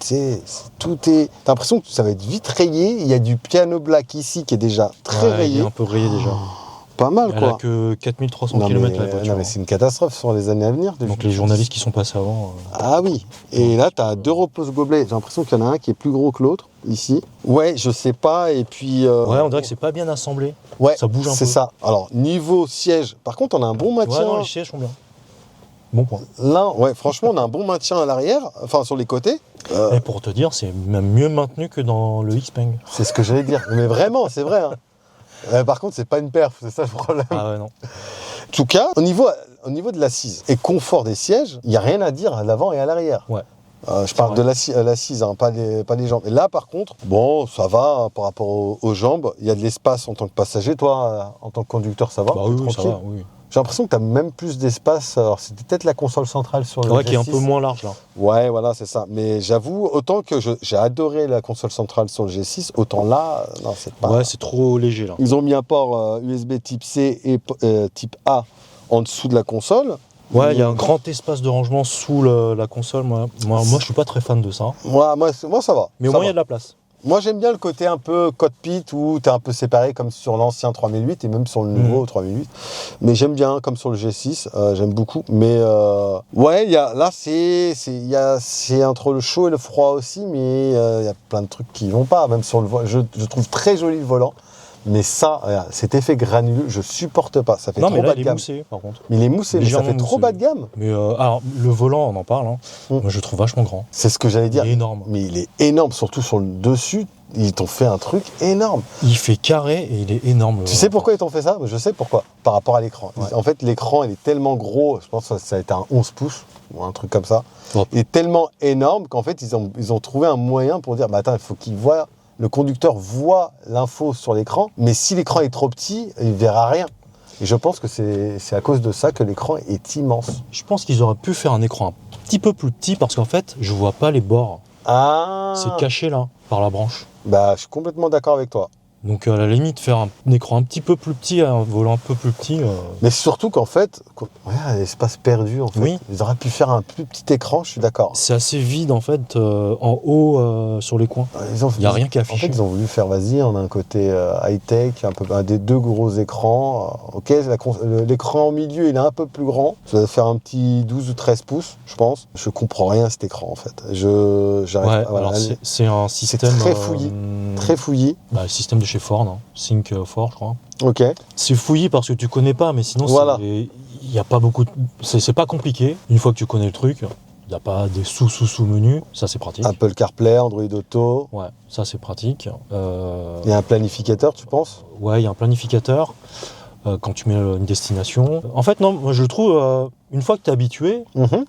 tout est. T'as l'impression que ça va être vite rayé. Il y a du piano black ici qui est déjà très Ouais, il rayé. est un peu rayé déjà. Pas mal, Elle a quoi. que 4300 Non, km la mais, voiture. non, mais c'est une catastrophe sur les années à venir. Donc les journalistes qui sont passés avant. Ah oui, et là tu as deux repose-gobelets. J'ai l'impression qu'il y en a un qui est plus gros que l'autre, ici. Ouais, je sais pas, et puis. Ouais, on dirait que c'est pas bien assemblé. ouais, ça bouge un peu. C'est ça. Alors, niveau siège, par contre, on a un bon maintien. Ouais, non, les sièges sont bien. Bon point. Là, ouais, franchement, on a un bon maintien à l'arrière, enfin sur les côtés. Et pour te dire, c'est même mieux maintenu que dans le Xpeng. C'est ce que j'allais dire. Mais vraiment, c'est vrai. Hein. Par contre, c'est pas une perf, c'est ça le problème. Ah ouais, non. En tout cas, au niveau de l'assise et confort des sièges, il n'y a rien à dire à l'avant et à l'arrière. Ouais. Je parle vrai. de l'assise, hein, pas les jambes. Et là, par contre, bon, ça va hein, par rapport aux jambes. Il y a de l'espace en tant que passager. Toi, en tant que conducteur, ça va? Bah t'es oui, ça tranquille. va, oui. J'ai l'impression que tu as même plus d'espace. Alors, c'était peut-être la console centrale sur le Ouais, qui est un G6. peu moins large là. Ouais, voilà, c'est ça. Mais j'avoue, autant que j'ai adoré la console centrale sur le G6, autant là, non, c'est pas... Ouais, c'est trop léger là. Ils ont mis un port USB type C et type A en dessous de la console. Ouais, il y a un grand espace de rangement sous la console. Moi, je suis pas très fan de ça. Moi, ça va. Mais au ça moins, il y va. a de la place. Moi, j'aime bien le côté un peu cockpit où tu es un peu séparé comme sur l'ancien 3008 et même sur le nouveau 3008. Mais j'aime bien comme sur le G6, j'aime beaucoup. Mais ouais, là, c'est entre le chaud et le froid aussi, mais il y a plein de trucs qui vont pas. Même sur le volant, je trouve très joli le volant. Mais ça, cet effet granuleux, je supporte pas. Ça fait Non, trop mais là, bas il de est gamme. moussé par contre. Mais il est moussé, mais ça Légèrement fait trop moussé. bas de gamme. Mais alors, le volant, on en parle. Hein. Mm. Moi, je le trouve vachement grand. C'est ce que j'allais dire. Il est énorme. Mais il est énorme, surtout sur le dessus. Ils t'ont fait un truc énorme. Il fait carré et il est énorme. Tu sais pourquoi ils t'ont fait ça? Je sais pourquoi. Par rapport à l'écran. Ouais. En fait, l'écran, il est tellement gros, je pense que ça a été un 11 pouces ou un truc comme ça. Hop. Il est tellement énorme qu'en fait, ils ont trouvé un moyen pour dire, bah attends, il faut le conducteur voit l'info sur l'écran, mais si l'écran est trop petit, il verra rien. Et je pense que c'est à cause de ça que l'écran est immense. Je pense qu'ils auraient pu faire un écran un petit peu plus petit parce qu'en fait, je vois pas les bords. Ah. C'est caché là, par la branche. Bah, je suis complètement d'accord avec toi. Donc à la limite, faire un écran un petit peu plus petit, un volant un peu plus petit. Mais surtout qu'en fait, regarde l'espace perdu en fait. Oui. Ils auraient pu faire un plus petit écran, je suis d'accord. C'est assez vide en fait, en haut sur les coins. Il n'y a rien qui est En fait, affiché. ils ont voulu faire, vas-y, on a un côté high-tech, un des deux gros écrans. Ok, l'écran au milieu, il est un peu plus grand. Ça va faire un petit 12 ou 13 pouces, je pense. Je comprends rien à cet écran, en fait. J'arrive Ouais, pas. Voilà, alors c'est un système. très fouillis. Très fouillis. Bah, le système de chez Ford, hein. Sync Ford, je crois. Ok. C'est fouillis parce que tu connais pas, mais sinon, Voilà. il n'y a pas beaucoup. C'est pas compliqué. Une fois que tu connais le truc, il n'y a pas des sous-menus. Ça, c'est pratique. Apple CarPlay, Android Auto. Ouais, ça, c'est pratique. Il y a un planificateur, tu penses? Ouais, il y a un planificateur. quand tu mets une destination. En fait, non, moi je trouve, une fois que tu es habitué,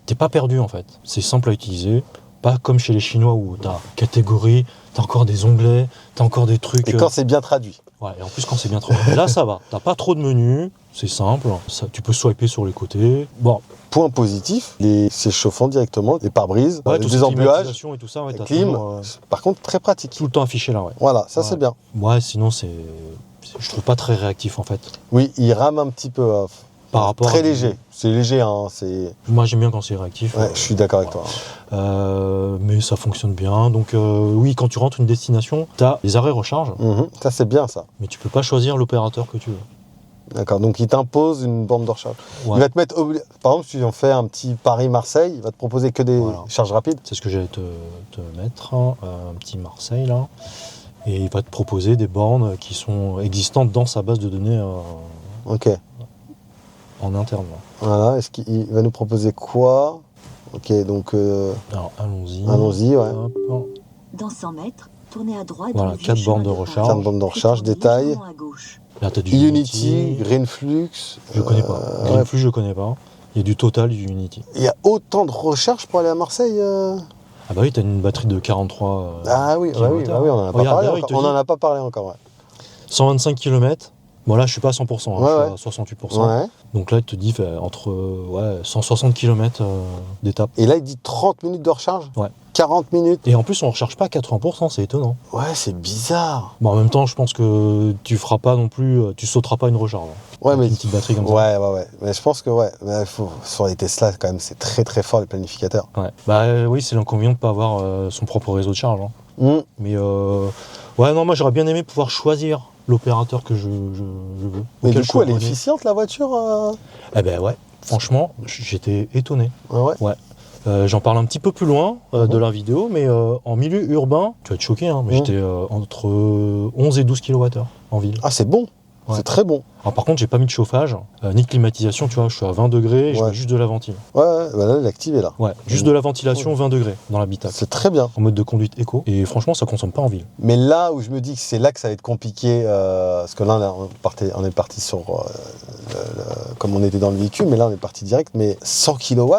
t'es pas perdu en fait. C'est simple à utiliser. Pas comme chez les Chinois où t'as catégorie, t'as encore des onglets, t'as encore des trucs. Et quand c'est bien traduit. Ouais, et en plus quand c'est bien traduit. Là ça va, t'as pas trop de menus, c'est simple, tu peux swiper sur les côtés. Bon. Point positif, c'est chauffant directement, les pare-brises, Ouais, les embuages, et tout ça, ouais, la t'as clim. toujours, Par contre, très pratique. tout le temps affiché là, ouais. Voilà, ça Ouais. c'est bien. Ouais, sinon je trouve pas très réactif en fait. Oui, il rame un petit peu. Par rapport très à- léger. C'est léger, hein. Moi j'aime bien quand c'est réactif. Ouais, je suis d'accord avec toi. Mais ça fonctionne bien. Donc oui, quand tu rentres une destination, t'as les arrêts recharge, Ça c'est bien ça. mais tu peux pas choisir l'opérateur que tu veux. D'accord, donc il t'impose une borne de recharge. Ouais. Il va te mettre, par exemple, si on fait un petit Paris-Marseille, il va te proposer que des Voilà. charges rapides. C'est ce que j'allais te mettre, un petit Marseille là. Et il va te proposer des bornes qui sont existantes dans sa base de données Ok, en interne. Là. voilà, est-ce qu'il va nous proposer quoi? Ok, donc Alors allons-y. allons-y, ouais. Hop. Dans 100 mètres, tournez à droite. Voilà, dans le vieux 4 bornes chemin de Paris. recharge. 4 bornes de recharge, Puis tournez détail. légèrement à gauche. Là t'as du Unity, Greenflux. Je connais pas. ouais. Greenflux, je connais pas. Il y a du Total, du Unity. Il y a autant de recharge pour aller à Marseille Ah bah oui, t'as une batterie de 43 Ah oui, bah oui, kilowattheures. on en a pas Regarde, parlé d'ailleurs, il encore. te On dit en a pas parlé encore, ouais. 125 km. Bon là je suis pas à 100%, hein, Ouais, je suis à 68%. Ouais. Donc là il te dit entre 160 km d'étape. Et là, il dit 30 minutes de recharge. Ouais. 40 minutes. Et en plus on recharge pas à 80%, c'est étonnant. Ouais, c'est bizarre. Bon en même temps je pense que tu feras pas non plus, tu sauteras pas une recharge. Ouais, Avec mais une petite batterie comme ça. Ouais. Mais je pense que mais sur les Tesla, quand même, c'est très très fort les planificateurs. Ouais. Bah oui c'est l'inconvénient de pas avoir son propre réseau de charge. Hein. Mais ouais non moi j'aurais bien aimé pouvoir choisir l'opérateur que je veux. Mais auquel du je coup, suis elle est abonné. efficiente la voiture Eh ben ouais, franchement j'étais étonné. Ouais. J'en parle un petit peu plus loin de la vidéo, mais en milieu urbain, tu vas être choqué, hein, mais j'étais entre 11 et 12 kWh en ville. Ah, c'est bon. Ouais. C'est très bon. Alors par contre, j'ai pas mis de chauffage, ni de climatisation, tu vois, je suis à 20 degrés et je Ouais. mets juste de la ventile. Ouais, bah là, elle est activée là. Ouais, juste de la ventilation 20 degrés dans l'habitacle. C'est très bien. En mode de conduite éco. Et franchement, ça consomme pas en ville. Mais là où je me dis que c'est là que ça va être compliqué, parce que là, on est parti sur, comme on était dans le véhicule, mais là, on est parti direct, mais 100 kW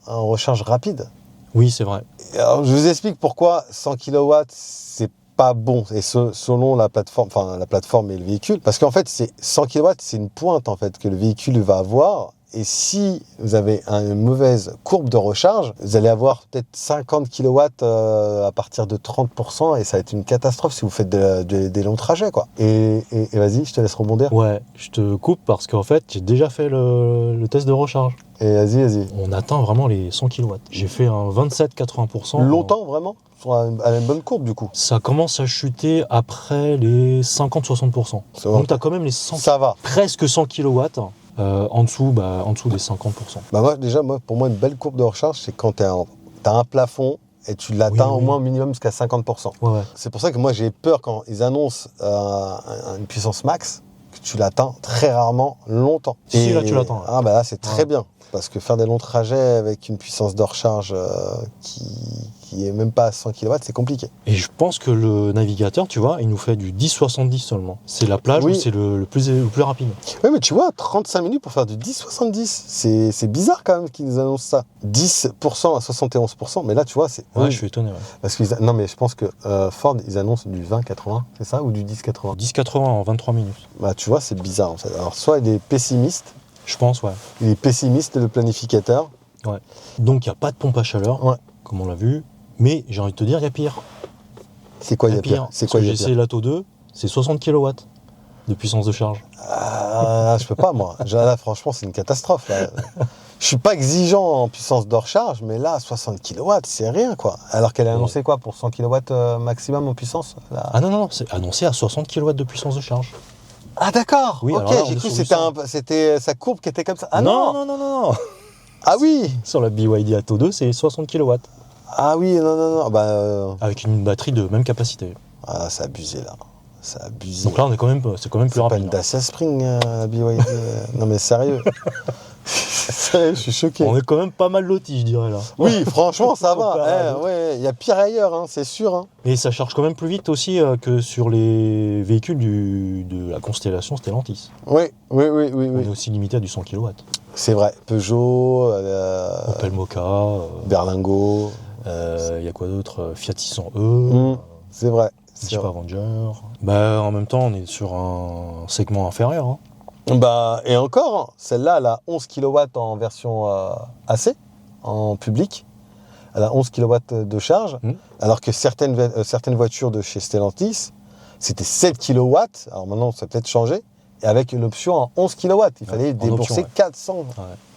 en recharge rapide. Oui, c'est vrai. Alors, je vous explique pourquoi 100 kW, c'est pas bon, et selon la plateforme et le véhicule. Parce qu'en fait, 100 kW, c'est une pointe en fait que le véhicule va avoir. Et si vous avez une mauvaise courbe de recharge, vous allez avoir peut-être 50 kW à partir de 30%, et ça va être une catastrophe si vous faites des longs trajets, quoi. Et vas-y, je te laisse rebondir. Ouais, je te coupe parce qu'en fait, j'ai déjà fait le test de recharge. Et vas-y. On atteint vraiment les 100 kW. J'ai fait un 27-80%. Longtemps, vraiment à une bonne courbe, du coup. Ça commence à chuter après les 50-60%. Ça va. Donc tu as quand même les 100, Ça va. presque 100 kW en dessous des 50%. Bah pour moi, une belle courbe de recharge, c'est quand t'as un plafond et tu l'atteins Oui. au moins au minimum jusqu'à 50%. Ouais. C'est pour ça que moi, j'ai peur quand ils annoncent une puissance max, que tu l'atteins très rarement longtemps. Si, là, tu l'attends, là. Ah bah là, c'est très Ouais. bien. Parce que faire des longs trajets avec une puissance de recharge qui est même pas à 100 kW, c'est compliqué. Et je pense que le navigateur, tu vois, il nous fait du 10-70 seulement. C'est la plage Oui. où c'est le plus rapide. Oui, mais tu vois, 35 minutes pour faire du 10-70, c'est bizarre quand même qu'ils nous annoncent ça. 10% à 71%, mais là, tu vois, c'est... Ouais, oui. je suis étonné. Ouais. Parce que non, mais je pense que Ford, ils annoncent du 20-80, c'est ça, ou du 10-80? 10-80 en 23 minutes. Bah, tu vois, c'est bizarre en fait. Alors, soit il est pessimiste, Je pense, ouais. le planificateur. Donc il n'y a pas de pompe à chaleur, Ouais. comme on l'a vu. Mais j'ai envie de te dire, il y a pire. C'est quoi, il y a pire? C'est Parce quoi, que il y j'ai a pire? essayé l'Atto 2, c'est 60 kW de puissance de charge. Ah, je peux pas, moi. Là, franchement, c'est une catastrophe. Là. Je suis pas exigeant en puissance de recharge, mais là, 60 kW, c'est rien, quoi. Alors qu'elle a annoncé quoi pour 100 kW maximum en puissance là? Ah non, c'est annoncé à 60 kW de puissance de charge. Ah, d'accord. Oui, ok, alors là, on j'ai est cru que sur du c'était sa courbe qui était comme ça. Ah non. Ah oui. Sur la BYD Atto 2, c'est 60 kW. Ah oui, non. Bah, Avec une batterie de même capacité. ah, c'est abusé, là. C'est abusé. Donc là, c'est quand même plus c'est pas rapide. une Dacia Spring, la BYD. Non, mais sérieux. Je suis choqué. On est quand même pas mal lotis, je dirais là. Oui, franchement, ça Comparé à va. d'autres. Ouais, il y a pire ailleurs, hein, c'est sûr. Hein. Et ça charge quand même plus vite aussi que sur les véhicules de la constellation Stellantis. Oui. On est aussi limité à du 100 kW. C'est vrai. Peugeot, Opel Mokka, Berlingo. il y a quoi d'autre Fiat 600e, C'est vrai. C'est Jeep vrai. Avenger. Bah, en même temps, on est sur un segment inférieur. Hein. Bah, et encore, hein, celle-là, elle a 11 kW en version AC, en public. Elle a 11 kW de charge, alors que certaines voitures de chez Stellantis, c'était 7 kW. Alors maintenant, ça a peut-être changé. Et avec l'option en 11 kW, il fallait débourser option,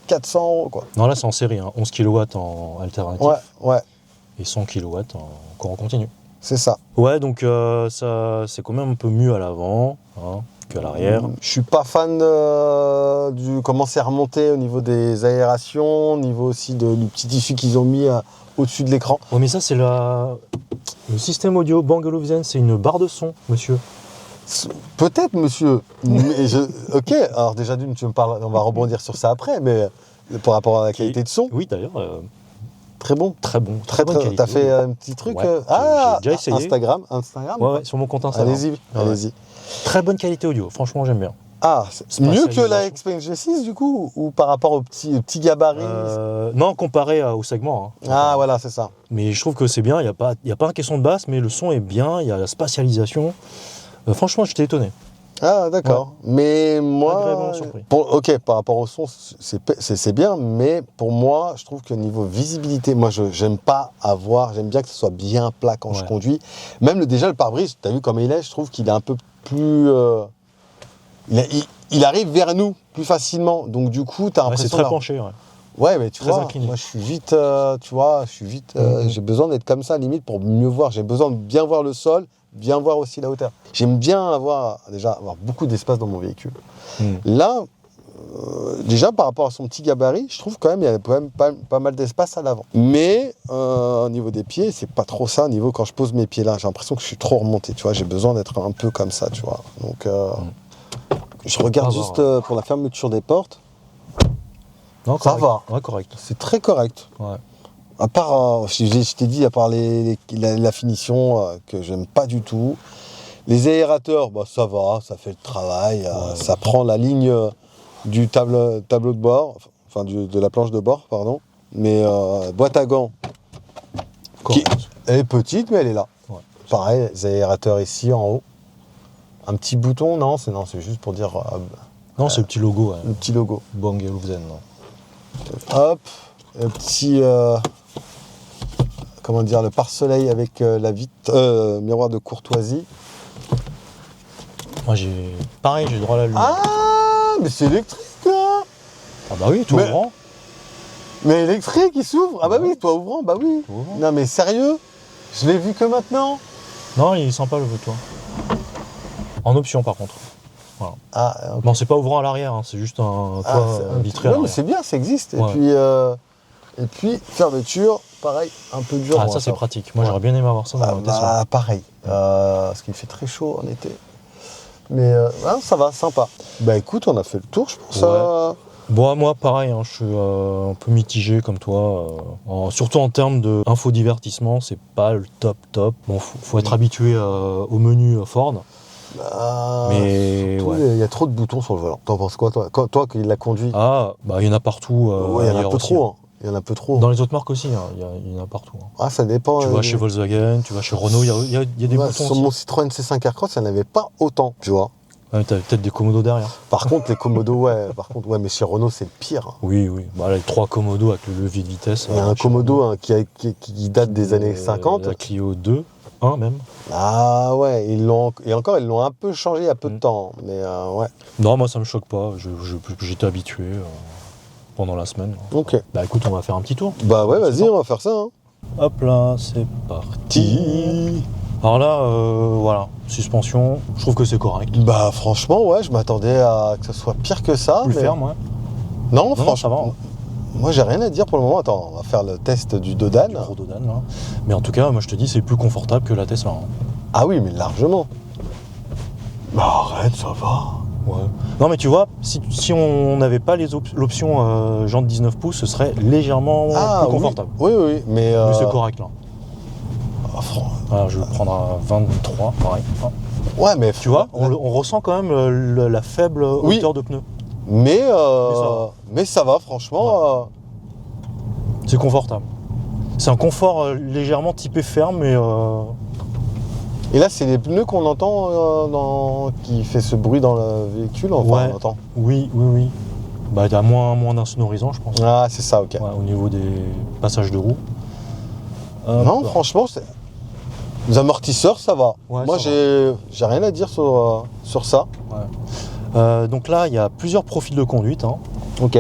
400 euros. Quoi. Non, là, c'est en série. Hein. 11 kW en alternatif Ouais, et 100 kW encore en continu. c'est ça. Ouais, donc ça, c'est quand même un peu mieux à l'avant qu'à l'arrière. Je suis pas fan du comment c'est remonté au niveau des aérations, au niveau aussi du petit tissu qu'ils ont mis au-dessus de l'écran. Ouais, mais ça, c'est le système audio Bang & Olufsen, c'est une barre de son, monsieur. Peut-être, monsieur. Mais ok, alors déjà d'une, tu me parles, on va rebondir sur ça après, mais par rapport à la qualité de son, Oui, d'ailleurs, très bon. très bon. Très bonne qualité. T'as fait un petit truc Ouais, j'ai déjà essayé. Instagram. Ouais, sur mon compte Instagram. Allez-y, Ouais. allez-y. Très bonne qualité audio, franchement, j'aime bien. Ah, c'est mieux que Spatialisation. la Xpeng G6 du coup, ou par rapport au petit gabarit Non, comparé au segment. Hein. Ah voilà, c'est ça. Mais je trouve que c'est bien, il n'y a pas un caisson de basse, mais le son est bien, il y a la spatialisation. Franchement, j'étais étonné. Ah d'accord. Mais moi, Agréablement surpris. ok, par rapport au son, c'est bien, mais pour moi, je trouve que niveau visibilité, moi, j'aime bien que ce soit bien plat quand je conduis. Même déjà le pare-brise, tu as vu comme il est, je trouve qu'il est un peu plus, il arrive vers nous plus facilement, donc du coup, tu as Ouais, l'impression. c'est très penché. Ouais. Ouais, mais tu Très vois, incliné. moi je suis vite, j'ai besoin d'être comme ça limite pour mieux voir. J'ai besoin de bien voir le sol, bien voir aussi la hauteur. J'aime bien avoir beaucoup d'espace dans mon véhicule. Là, déjà par rapport à son petit gabarit, je trouve quand même il y a quand même pas mal d'espace à l'avant. Mais au niveau des pieds, c'est pas trop ça. Au niveau quand je pose mes pieds là, j'ai l'impression que je suis trop remonté. Tu vois, j'ai besoin d'être un peu comme ça, tu vois. Donc, je regarde juste pour la fermeture des portes. Non, Ça va. Ouais, correct. C'est très correct. Ouais. À part, je t'ai dit, à part la finition que j'aime pas du tout. Les aérateurs, bah, ça va, ça fait le travail. Ça prend la ligne du tableau de bord, enfin de la planche de bord, pardon. Mais boîte à gants, elle est petite, mais elle est là. Ouais. Pareil, les aérateurs ici en haut. Un petit bouton, non, c'est juste pour dire Non, c'est le petit logo. Ouais. le petit logo. Bang & Olufsen. Non. Hop, un petit comment dire, le pare-soleil avec miroir de courtoisie. Moi, j'ai droit à la lumière. Ah, mais c'est électrique là. Ah bah oui, tout Mais- ouvrant. Mais électrique, il s'ouvre. Ah bah oui, toi ouvrant, bah oui. Tout ouvrant. Non mais sérieux, je l'ai vu que maintenant. Non, il est sympa le toit. En option par contre. Ah, ok. Non, c'est pas ouvrant à l'arrière, hein, c'est juste un toit vitré à non, mais l'arrière. c'est bien, ça existe. Ouais. Et puis fermeture, pareil, un peu dur. Ah, bon, ça c'est pratique. Moi, j'aurais bien aimé avoir ça dans Ah, ma Tesla. bah, pareil, parce qu'il fait très chaud en été. Mais ça va, sympa. Bah écoute, on a fait le tour, je pense. Ouais. Bon, moi, pareil, hein, je suis un peu mitigé comme toi. Surtout en termes d'infodivertissement, c'est pas le top. Bon, faut être habitué au menu Ford. Mais surtout, ouais. il y a trop de boutons sur le volant. T'en penses quoi, toi? Toi qui l'as conduit. Ah, bah il y en a partout. Ouais, il y en a un ailleurs peu aussi, trop. hein. Hein. Il y en a un peu trop. Dans les autres marques aussi, hein, il y en a partout. Hein. Ah, ça dépend. Tu vas chez Volkswagen, tu vas chez Renault, il y a des boutons Sur aussi. mon Citroën C5 Aircross, il n'y en avait pas autant, tu vois. Ouais, t'as peut-être des commodos derrière. Par contre, les commodos, ouais, mais chez Renault, c'est le pire. Hein. Oui. Bah, les 3 commodos avec le levier de vitesse. Il y a un chez commodo Renault. qui date des années 50. La Clio 2, 1 même. Ah ouais, ils l'ont un peu changé il y a peu de temps. Mais ouais. Non, moi ça me choque pas. J'étais habitué pendant la semaine. Ok. Bah écoute, on va faire un petit tour. Bah ouais, vas-y, on va faire ça. Hein. Hop là, c'est parti. Alors là, voilà, suspension, je trouve que c'est correct. Bah franchement, ouais, je m'attendais à que ce soit pire que ça. Plus mais... ferme, ouais. Non, ça franchement. va. Moi, j'ai rien à dire pour le moment. Attends, on va faire le test du Dodan. Du gros Dodan, là. Mais en tout cas, moi je te dis, c'est plus confortable que la Tesla. Hein. Ah oui, mais largement. Bah arrête, ça va. Ouais. Non mais tu vois, si on n'avait pas l'option jantes 19 pouces, ce serait légèrement plus confortable. Oui, mais c'est correct là. Alors, je vais prendre à 23, pareil. Ouais, mais tu vois, on ressent quand même la faible hauteur de pneu. Mais ça va, franchement. C'est confortable. C'est un confort légèrement typé ferme, mais... Et là, c'est les pneus qu'on entend qui fait ce bruit dans le véhicule, enfin, on entend. Oui. Bah, il y a moins d'insonorisant, je pense. Ah, c'est ça, ok. Ouais, au niveau des passages de roue. Non, franchement, les amortisseurs, ça va. Ouais, moi, j'ai rien à dire sur ça. Ouais. Donc là, il y a plusieurs profils de conduite. Hein. Ok.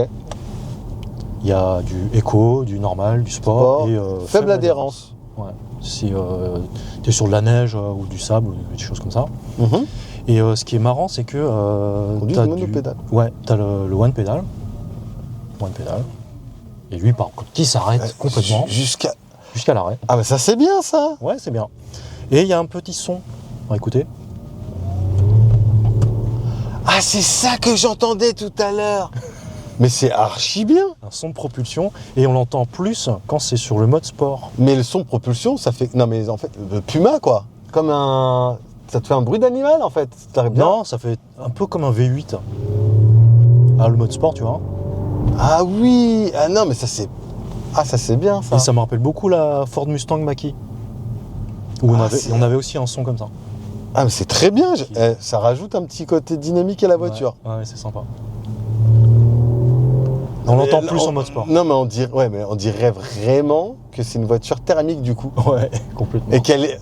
Il y a du éco, du normal, du sport et faible adhérence. Ouais. Si tu es sur de la neige ou du sable ou des choses comme ça. Mm-hmm. Et ce qui est marrant, c'est que tu as monopédale. Ouais, tu as le one pedal. Et lui, par contre, qui s'arrête complètement jusqu'à l'arrêt. Ah, mais ça, c'est bien, ça. Ouais, c'est bien. Et il y a un petit son. Écoutez. Ah, c'est ça que j'entendais tout à l'heure. Mais c'est archi bien. Un son de propulsion, et on l'entend plus quand c'est sur le mode sport. Mais le son de propulsion, ça fait... Non, mais en fait, le Puma, quoi. Comme un... Ça te fait un bruit d'animal, en fait. Bien. Non, ça fait un peu comme un V8. Ah, le mode sport, tu vois. Ah oui. Ah non, mais ça, c'est... Ah, ça, c'est bien, ça. Et ça me rappelle beaucoup la Ford Mustang Mach-E. Où on avait aussi un son comme ça. Ah, mais c'est très bien. Ça rajoute un petit côté dynamique à la voiture. Ouais, c'est sympa. On l'entend plus en mode sport. Non, mais on dirait vraiment que c'est une voiture thermique du coup. Ouais, complètement. Et qu'elle est...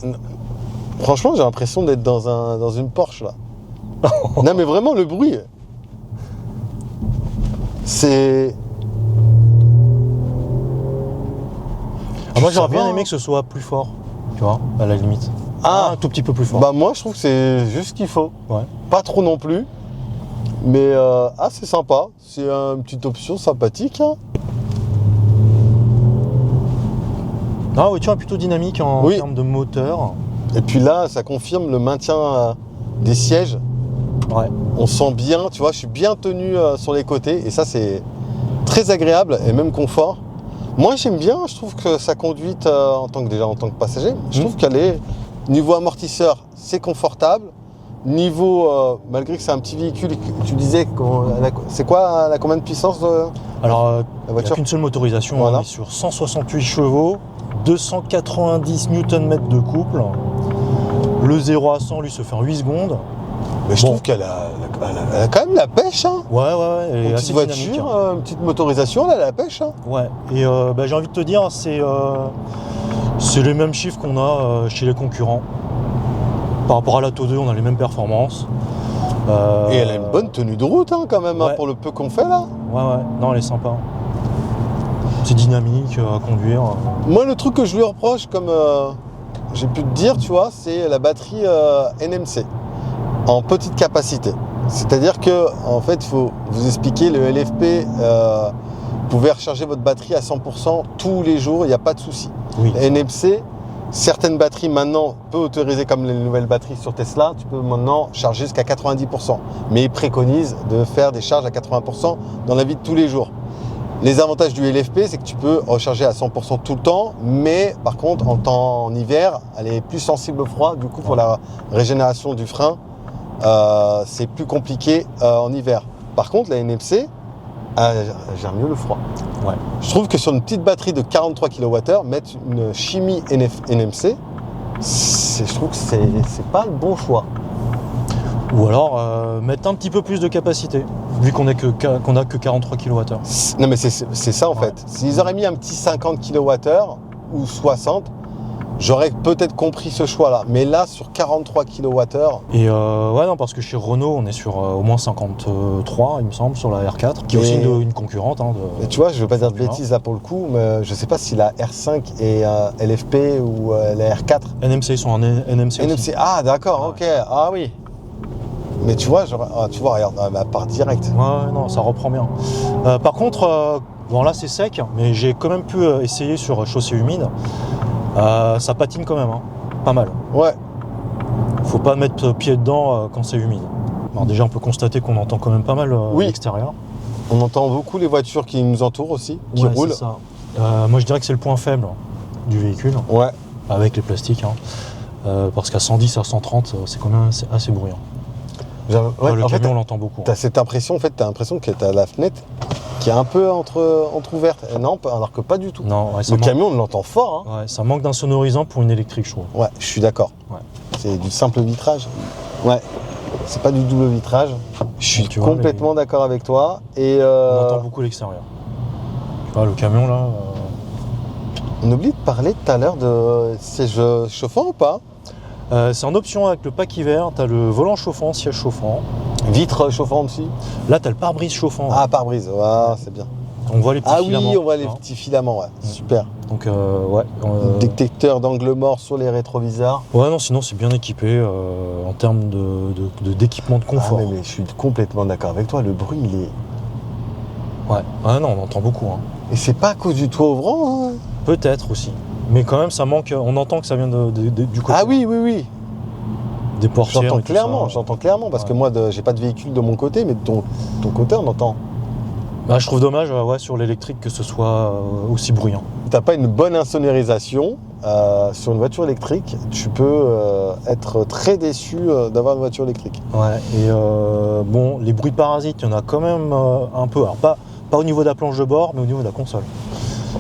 Franchement, j'ai l'impression d'être dans une Porsche là. Non, mais vraiment, le bruit. C'est... Moi, j'aurais bien aimé que ce soit plus fort. Tu vois, à la limite. Un tout petit peu plus fort. Bah, moi, je trouve que c'est juste ce qu'il faut. Ouais. Pas trop non plus. Mais c'est sympa, c'est une petite option sympathique. Hein. La voiture est plutôt dynamique en termes de moteur. Et puis là, ça confirme le maintien des sièges. Ouais. On sent bien, tu vois, je suis bien tenu sur les côtés et ça c'est très agréable et même confort. Moi j'aime bien, je trouve que sa conduite en tant que passager, je trouve qu'elle est niveau amortisseur, c'est confortable. Niveau, malgré que c'est un petit véhicule, tu disais, c'est quoi, elle a combien de puissance Alors, la il n'y voiture a qu'une seule motorisation, voilà. On est sur 168 chevaux, 290 Nm de couple. Le 0 à 100, lui, se fait en 8 secondes. Mais je trouve qu'elle a quand même la pêche. Hein. Ouais, elle est une assez petite dynamique. voiture, une petite motorisation, elle a la pêche. Hein. Ouais, et j'ai envie de te dire, c'est les mêmes chiffres qu'on a chez les concurrents. Par rapport à l'Atto 2, on a les mêmes performances. Et elle a une bonne tenue de route quand même, pour le peu qu'on fait là. Ouais, non, elle est sympa. C'est dynamique à conduire. Moi, le truc que je lui reproche, comme j'ai pu te dire, tu vois, c'est la batterie NMC en petite capacité. C'est-à-dire que, en fait, il faut vous expliquer, le LFP, vous pouvez recharger votre batterie à 100% tous les jours, il n'y a pas de souci. Oui. NMC, certaines batteries maintenant peuvent autoriser, comme les nouvelles batteries sur Tesla, tu peux maintenant charger jusqu'à 90%. Mais ils préconisent de faire des charges à 80% dans la vie de tous les jours. Les avantages du LFP, c'est que tu peux recharger à 100% tout le temps, mais par contre, en hiver, elle est plus sensible au froid. Du coup, pour la régénération du frein, c'est plus compliqué en hiver. Par contre, la NMC, gère mieux le froid. Ouais. Je trouve que sur une petite batterie de 43 kWh, mettre une chimie NMC, je trouve que c'est pas le bon choix. Ou alors mettre un petit peu plus de capacité, vu qu'on a que 43 kWh. Non mais c'est ça en fait. S'ils auraient mis un petit 50 kWh ou 60, j'aurais peut-être compris ce choix-là. Mais là, sur 43 kWh... Et non, parce que chez Renault, on est sur au moins 53, il me semble, sur la R4, qui est aussi une concurrente. Mais tu vois, je ne veux pas dire de bêtises là pour le coup, mais je ne sais pas si la R5 est LFP ou la R4. NMC, ils sont en NMC aussi. Ah d'accord, ok. Ah oui. Mais tu vois, regarde, elle part direct. Ouais, non, ça reprend bien. Par contre, bon là c'est sec, mais j'ai quand même pu essayer sur chaussée humide. Ça patine quand même, pas mal. Ouais. Faut pas mettre pied dedans quand c'est humide. Alors déjà, on peut constater qu'on entend quand même pas mal Oui. l'extérieur. On entend beaucoup les voitures qui nous entourent aussi, qui Ouais, roulent. c'est ça. Moi, je dirais que c'est le point faible du véhicule, Ouais. avec les plastiques. Parce qu'à 110 à 130, c'est quand même assez bruyant. Ouais, Le en fait, camion, on l'entend beaucoup. t'as cette impression, en fait, t'as l'impression que t'as la fenêtre qui est un peu entrouverte. Et non, alors que pas du tout. Non, ouais, ça Le manque- camion, on l'entend fort. Hein. ouais, ça manque d'un sonorisant pour une électrique, je trouve. Ouais, je suis d'accord. Ouais. C'est du simple vitrage. Ouais. C'est pas du double vitrage. Je suis Tu vois, complètement d'accord avec toi. Et On entend beaucoup l'extérieur. Tu vois, le camion, là... on oublie de parler tout à l'heure de siège chauffant ou pas? c'est en option avec le pack hiver. T'as le volant chauffant, siège chauffant. Vitre chauffant aussi. Là, t'as le pare-brise chauffant. Ah, pare-brise. Ouais, c'est bien. On voit les petits Ah filaments. oui, on voit les hein. petits filaments. Ouais. Super. Donc, ouais. Détecteur d'angle mort sur les rétroviseurs. Ouais, non, sinon, c'est bien équipé en termes d'équipement de confort. Ah, mais je suis complètement d'accord avec toi. Le bruit, il est. Ouais. Ah non, on entend beaucoup. Hein. Et c'est pas à cause du toit ouvrant. Hein. Peut-être aussi. Mais quand même, ça manque. On entend que ça vient du côté. Ah oui, oui, oui. Des portières. J'entends et tout clairement, ça. j'entends clairement. Parce que moi, j'ai pas de véhicule de mon côté, mais de ton côté, on entend. Bah, je trouve dommage, ouais, sur l'électrique, que ce soit aussi bruyant. T'as pas une bonne insonorisation sur une voiture électrique, tu peux être très déçu d'avoir une voiture électrique. Ouais. Et bon, les bruits parasites, il y en a quand même un peu. Alors, pas au niveau de la planche de bord, mais au niveau de la console.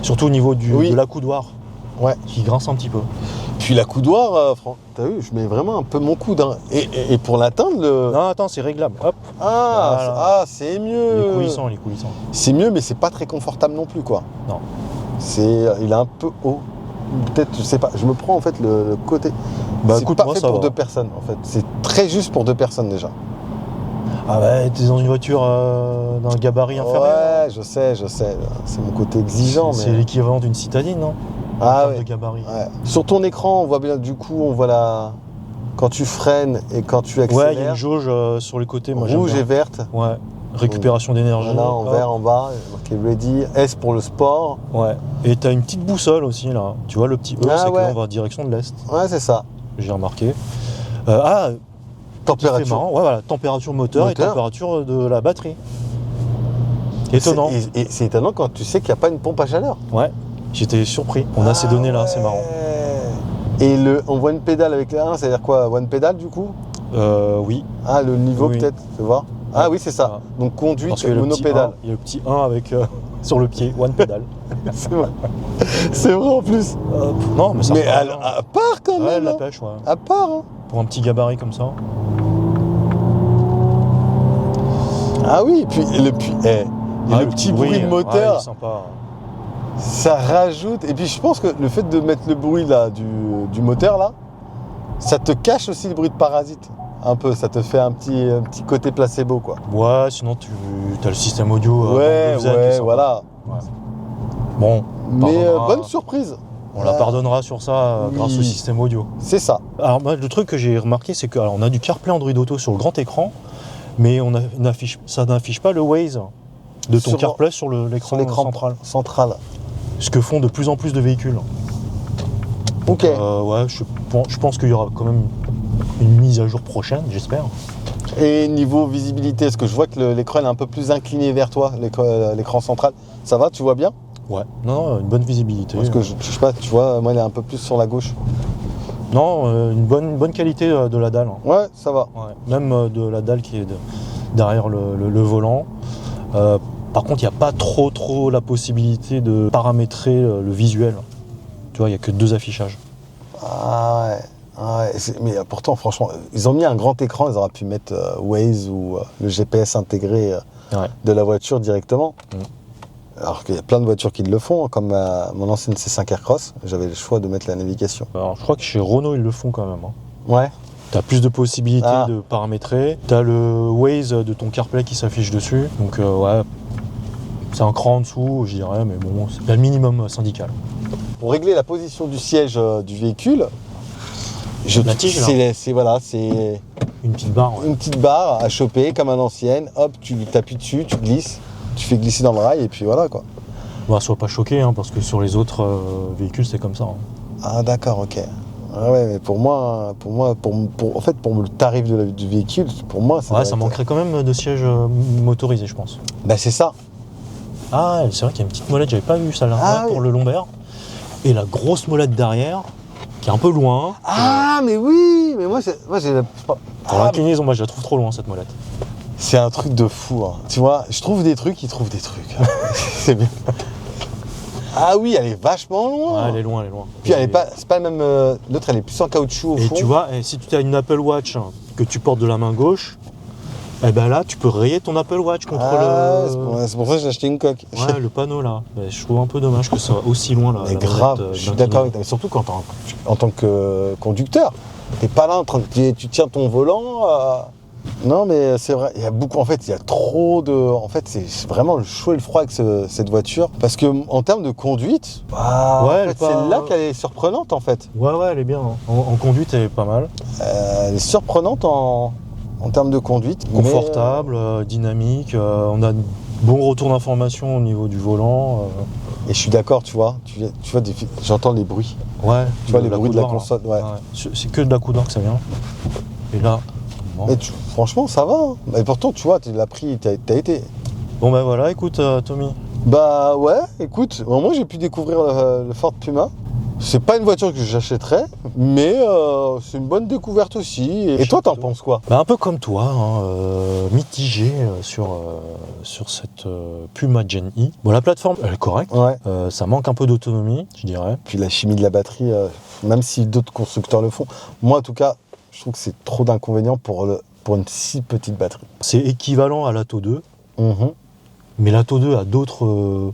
Surtout au niveau Oui. de l'accoudoir, Ouais. qui grince un petit peu. Puis l'accoudoir, t'as vu, je mets vraiment un peu mon coude. Hein. Et pour l'atteindre, Non, attends, c'est réglable. Hop, Ah, c'est il est mieux. coulissant, il est coulissant. C'est mieux, mais c'est pas très confortable non plus, quoi. Non. Il est un peu haut. Peut-être, je sais pas. Je me prends en fait le côté. Bah, c'est écoute, pas moi, fait ça pour va. deux personnes, en fait. C'est très juste pour deux personnes déjà. Ah bah, t'es dans une voiture d'un gabarit inférieur. Ouais, je sais. C'est mon côté exigeant, C'est mais. l'équivalent d'une citadine, non? En Ah termes ouais. de gabarit. Ouais. Sur ton écran, on voit bien, du coup, on voit la. Quand tu freines et quand tu accélères. Ouais, il y a une jauge sur les côtés. Moi, j'aime rouge bien. et verte. Ouais, récupération d'énergie. Voilà, en hop. vert en bas, marqué ready. S pour le sport. Ouais. Et t'as une petite boussole aussi là. Tu vois le petit E, Ah c'est ouais. qu'on va en direction de l'est. Ouais, c'est ça. J'ai remarqué. C'est marrant. Température. Ouais, voilà, température moteur, et Moteur. température de la batterie. Étonnant. Et c'est étonnant quand tu sais qu'il n'y a pas une pompe à chaleur. Ouais. J'étais surpris. On a ces données là, c'est marrant. Et on voit une pédale avec la 1, c'est-à-dire quoi? One pédale du coup? Oui. Ah, le niveau Oui. peut-être, tu vois? Ah oui, c'est ça. Ah. Donc conduite Parce qu'il y a le petit monopédale. 1, il y a le petit 1 avec sur le pied, one pédale. C'est vrai. C'est vrai en plus. Non, mais ça Mais repart à bien. part quand Ouais, même. la hein. pêche, ouais. À part. Hein. Pour un petit gabarit comme ça. Ah oui, et puis le petit bruit de ouais, moteur. il est sympa. Ça rajoute. Et puis je pense que le fait de mettre le bruit là du moteur là, ça te cache aussi le bruit de parasite. Un peu, ça te fait un petit côté placebo quoi. Ouais, sinon tu as le système audio. Ouais, Bose qui est ouais, sympa. voilà. Ouais. Bon, Mais pardonnera. bonne surprise. On la pardonnera sur ça Oui. grâce au système audio. C'est ça. Alors moi, le truc que j'ai remarqué, c'est qu'on a du CarPlay Android Auto sur le grand écran, mais ça n'affiche pas le Waze de ton Sur- CarPlay sur l'écran central. Ce que font de plus en plus de véhicules. Ok. Ouais, je pense qu'il y aura quand même une mise à jour prochaine, j'espère. Et niveau visibilité, est-ce que je vois que l'écran est un peu plus incliné vers toi, l'écran central? Ça va, tu vois bien? Ouais, non, une bonne visibilité. Parce que je sais pas, tu vois, moi il est un peu plus sur la gauche. Non, une bonne qualité de la dalle. Hein. Ouais, ça va. Ouais, même de la dalle qui est derrière le volant. Par contre, il n'y a pas trop la possibilité de paramétrer le visuel. Tu vois, il n'y a que 2 affichages. Ah ouais. Ah ouais. Mais pourtant, franchement, ils ont mis un grand écran, ils auraient pu mettre Waze ou le GPS intégré Ouais. de la voiture directement. Mm. Alors qu'il y a plein de voitures qui le font, hein, comme mon ancienne C5 Aircross, j'avais le choix de mettre la navigation. Alors, je crois que chez Renault, ils le font quand même. Hein. Ouais. Tu as plus de possibilités Ah. de paramétrer. Tu as le Waze de ton CarPlay qui s'affiche dessus. Donc, ouais, c'est un cran en dessous, je dirais, mais bon, c'est le minimum syndical. Pour régler la position du siège du véhicule, La tige, là. c'est Une petite barre. Ouais. une petite barre à choper comme à l'ancienne. Hop, tu t'appuies dessus, tu glisses, tu fais glisser dans le rail et puis voilà quoi. Bah, sois pas choqué, hein, parce que sur les autres véhicules, c'est comme ça. Hein. Ah d'accord, ok. Ah ouais, mais pour moi, en fait, pour le tarif du véhicule, pour moi, Ouais, ça manquerait quand même de sièges motorisés, je pense. Bah c'est ça. Ah, c'est vrai qu'il y a une petite molette, j'avais pas vu ça là, Ah ouais, oui. pour le lombaire. Et la grosse molette derrière, qui est un peu loin. Ah, mais oui, mais moi j'ai la... Pour Ah, l'inclinaison, moi je la trouve trop loin cette molette. c'est un truc de fou, hein. Tu vois, je trouve des trucs, ils trouvent des trucs. C'est bien. Ah oui, elle est vachement loin. Ouais, elle est loin, elle est loin. Puis elle est pas, c'est pas le même. L'autre, elle est plus en caoutchouc au Et fond. tu vois, si tu as une Apple Watch que tu portes de la main gauche, eh ben là, tu peux rayer ton Apple Watch contre Ah, le... c'est pour ça que j'ai acheté une coque. Ouais, le panneau là. Mais je trouve un peu dommage que ça soit aussi loin là. Mais grave, je suis d'accord avec toi. Mais surtout quand en tant que conducteur, t'es pas là en train de tu tiens ton volant. Non, mais c'est vrai. Il y a beaucoup. En fait, il y a trop de. En fait, c'est vraiment le chaud et le froid avec cette voiture. Parce que en termes de conduite, Ouais, en elle fait, est pas- c'est là qu'elle est surprenante en fait. Ouais, elle est bien. Hein. En conduite, elle est pas mal. Elle est surprenante en termes de conduite. Confortable, dynamique. On a un bon retour d'information au niveau du volant. Et je suis d'accord, tu vois. Tu vois, j'entends les bruits. Ouais. Tu vois les la bruits de la coudoir, console. Ouais. là. Ouais. C'est que de la coudoir que ça vient. Et là. Bon, Mais franchement, ça va. Hein. Et pourtant, tu vois, tu l'as pris, t'as été. Bon, ben voilà, écoute, Tommy. Bah ouais, écoute, moi j'ai pu découvrir le Ford Puma. C'est pas une voiture que j'achèterais, mais c'est une bonne découverte aussi. Et toi, t'en penses quoi? Bah, un peu comme toi, hein, mitigé sur cette Puma Gen I. Bon, la plateforme, elle est correcte. Ouais. Ça manque un peu d'autonomie, je dirais. Puis la chimie de la batterie, même si d'autres constructeurs le font, moi en tout cas, je trouve que c'est trop d'inconvénients pour une si petite batterie. C'est équivalent à l'Atto 2, Mhm. mais l'Atto 2 a d'autres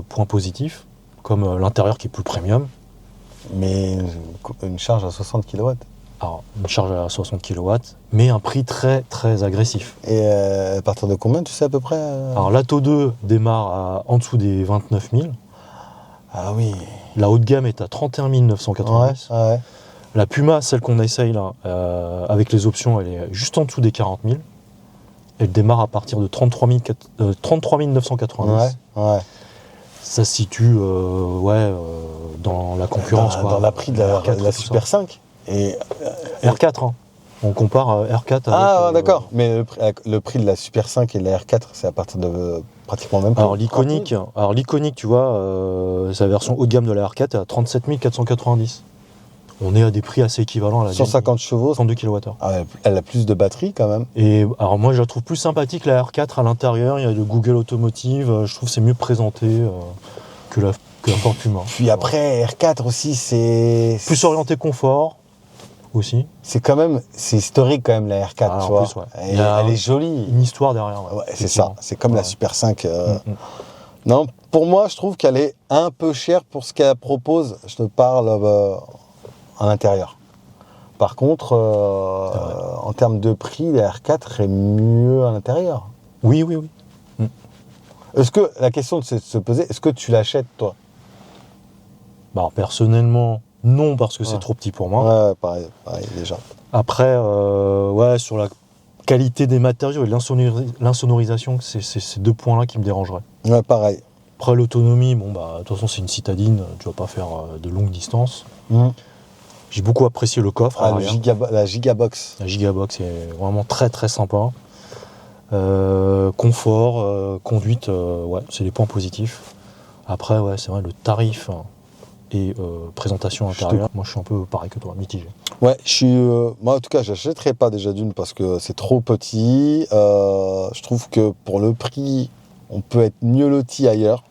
points positifs, comme l'intérieur qui est plus premium. Mais une charge à 60 kW. Alors, une charge à 60 kW, mais un prix très très agressif. Et à partir de combien, tu sais à peu près Alors, l'Atto 2 démarre en dessous des 29 000. Ah oui. La haut de gamme est à 31 990. Ouais. La Puma, celle qu'on essaye là, avec les options, elle est juste en dessous des 40 000. Elle démarre à partir de 33 990. Ouais. Ça se situe dans la concurrence. Dans la prix de la R4 et tout Super 5. Et R4, hein. On compare R4 avec... ah d'accord. Mais le prix de la Super 5 et de la R4, c'est à partir de pratiquement même. Alors l'iconique, tu vois, sa version haut de gamme de la R4 est à 37 490. On est à des prix assez équivalents à la 150 chevaux. 102 kWh. Ah, elle a plus de batterie quand même. Et alors moi je la trouve plus sympathique la R4 à l'intérieur, il y a le Google Automotive, je trouve que c'est mieux présenté que la Ford Puma. Puis après, R4 aussi, c'est. Plus orienté confort aussi. C'est quand même. C'est historique quand même la R4, Ah, tu en vois. plus, ouais. Et Il y a elle est jolie. Une histoire derrière. Ouais, c'est effectivement. ça. C'est comme la Ouais. Super 5. Mm. Non, pour moi, je trouve qu'elle est un peu chère pour ce qu'elle propose. Je te parle en intérieur. Par contre, en termes de prix, la R4 est mieux à l'intérieur. Oui. Est-ce que la question de se poser, est-ce que tu l'achètes toi? Bah, alors, personnellement, non, parce que c'est Ouais. trop petit pour moi. Ouais, pareil déjà. Après, sur la qualité des matériaux et l'insonorisation, c'est ces deux points-là qui me dérangeraient. Ouais, pareil. Après, l'autonomie, bon, bah, de toute façon, c'est une citadine, tu vas pas faire de longues distances. J'ai beaucoup apprécié le coffre. à Ah, l'arrière. la Gigabox. La Gigabox est vraiment très très sympa. Confort, conduite, ouais, c'est les points positifs. Après, ouais, c'est vrai, le tarif et présentation intérieure, moi je suis un peu pareil que toi, mitigé. Ouais, moi en tout cas, j'achèterais pas déjà d'une parce que c'est trop petit. Je trouve que pour le prix, on peut être mieux loti ailleurs.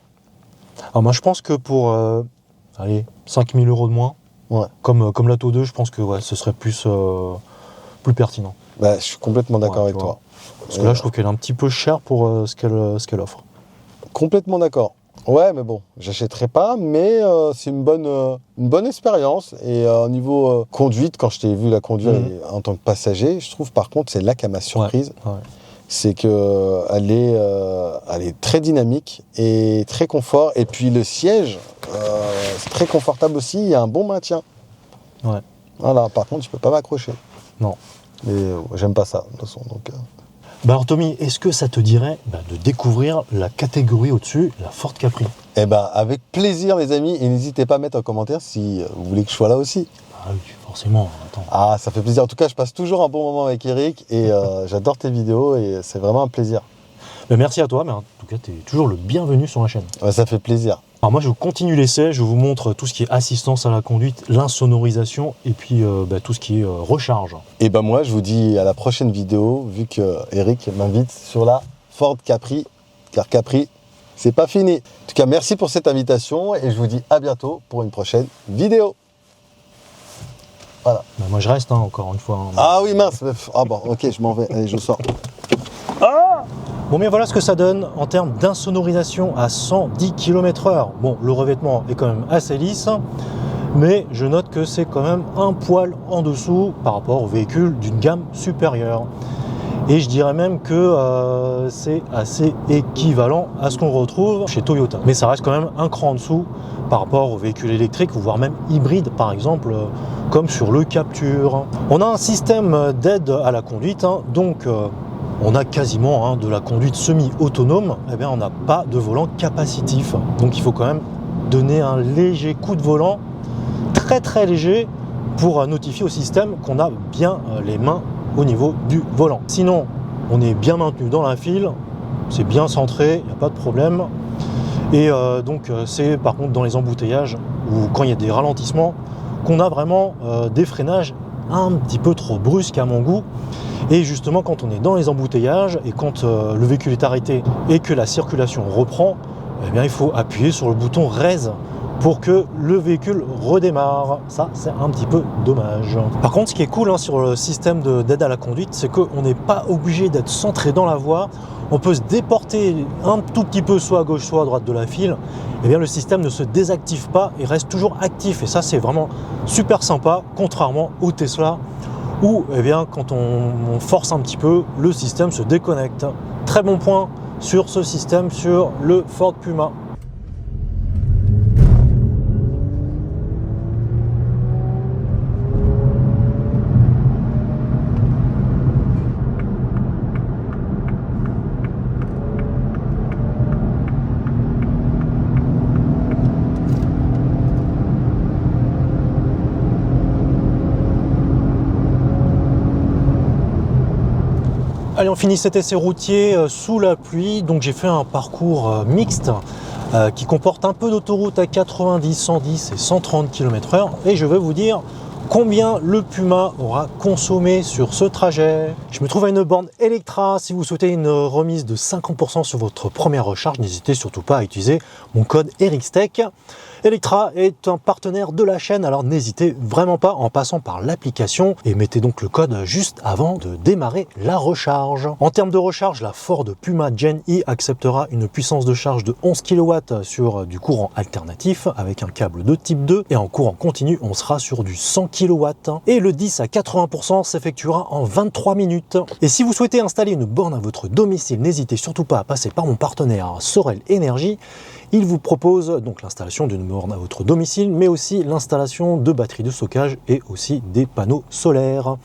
Alors moi je pense que pour 5 000 € de moins, Ouais. comme l'Atto 2, je pense que ouais, ce serait plus pertinent. Bah, je suis complètement d'accord Ouais, avec tu vois. toi. Parce que là je trouve qu'elle est un petit peu chère pour ce qu'elle offre. Complètement d'accord. Ouais, mais bon, j'achèterai pas, mais c'est une bonne expérience. Et au niveau conduite, quand je t'ai vu la conduire en tant que passager, je trouve par contre, c'est là qu'elle m'a surprise. Ouais. C'est que elle est très dynamique et très confort. Et puis le siège, c'est très confortable aussi. Il y a un bon maintien. Ouais. Voilà. Par contre, je peux pas m'accrocher. Non. Mais j'aime pas ça de toute façon. Donc. Bah alors Tommy, est-ce que ça te dirait de découvrir la catégorie au-dessus, la Ford Capri? Eh ben, avec plaisir les amis, et n'hésitez pas à mettre en commentaire si vous voulez que je sois là aussi. Ah oui, forcément, attends. Ah, ça fait plaisir. En tout cas, je passe toujours un bon moment avec Eric et j'adore tes vidéos et c'est vraiment un plaisir. Mais merci à toi, mais en tout cas, tu es toujours le bienvenu sur la chaîne. Ouais, ça fait plaisir. Alors moi, je continue l'essai, je vous montre tout ce qui est assistance à la conduite, l'insonorisation et puis tout ce qui est recharge. Et ben moi, je vous dis à la prochaine vidéo, vu que Eric m'invite sur la Ford Capri, car Capri, c'est pas fini. En tout cas, merci pour cette invitation et je vous dis à bientôt pour une prochaine vidéo. Voilà. Bah, moi, je reste, encore une fois. Ah oui, mince. Ah bon, ok, je m'en vais. Allez, je sors. Bon, mais voilà ce que ça donne en termes d'insonorisation à 110 km/h. Bon, le revêtement est quand même assez lisse, mais je note que c'est quand même un poil en dessous par rapport aux véhicules d'une gamme supérieure. Et je dirais même que c'est assez équivalent à ce qu'on retrouve chez Toyota. Mais ça reste quand même un cran en dessous par rapport aux véhicules électriques, voire même hybrides, par exemple, comme sur le Captur. On a un système d'aide à la conduite, donc on a quasiment de la conduite semi-autonome. Eh bien, on n'a pas de volant capacitif. Donc il faut quand même donner un léger coup de volant, très très léger, pour notifier au système qu'on a bien les mains au niveau du volant. Sinon, on est bien maintenu dans la file, c'est bien centré, il n'y a pas de problème. Et donc c'est par contre dans les embouteillages ou quand il y a des ralentissements qu'on a vraiment des freinages un petit peu trop brusques à mon goût. Et justement quand on est dans les embouteillages et quand le véhicule est arrêté et que la circulation reprend, eh bien, il faut appuyer sur le bouton Raise pour que le véhicule redémarre. Ça, c'est un petit peu dommage. Par contre, ce qui est cool sur le système d'aide à la conduite, c'est qu'on n'est pas obligé d'être centré dans la voie. On peut se déporter un tout petit peu, soit à gauche, soit à droite de la file. Et bien, le système ne se désactive pas et reste toujours actif. Et ça, c'est vraiment super sympa, contrairement au Tesla, où eh bien, quand on force un petit peu, le système se déconnecte. Très bon point sur ce système, sur le Ford Puma. Allez, on finit cet essai routier sous la pluie. Donc j'ai fait un parcours mixte qui comporte un peu d'autoroute à 90, 110 et 130 km/h. Et je vais vous dire combien le Puma aura consommé sur ce trajet. Je me trouve à une borne Electra. Si vous souhaitez une remise de 50% sur votre première recharge, n'hésitez surtout pas à utiliser mon code ERICSTECH. Electra est un partenaire de la chaîne, alors n'hésitez vraiment pas en passant par l'application et mettez donc le code juste avant de démarrer la recharge. En termes de recharge, la Ford Puma Gen E acceptera une puissance de charge de 11 kW sur du courant alternatif avec un câble de type 2 et en courant continu, on sera sur du 100 kW. Et le 10 à 80% s'effectuera en 23 minutes. Et si vous souhaitez installer une borne à votre domicile, n'hésitez surtout pas à passer par mon partenaire Sorel Énergie. Il vous propose donc l'installation d'une borne à votre domicile, mais aussi l'installation de batteries de stockage et aussi des panneaux solaires.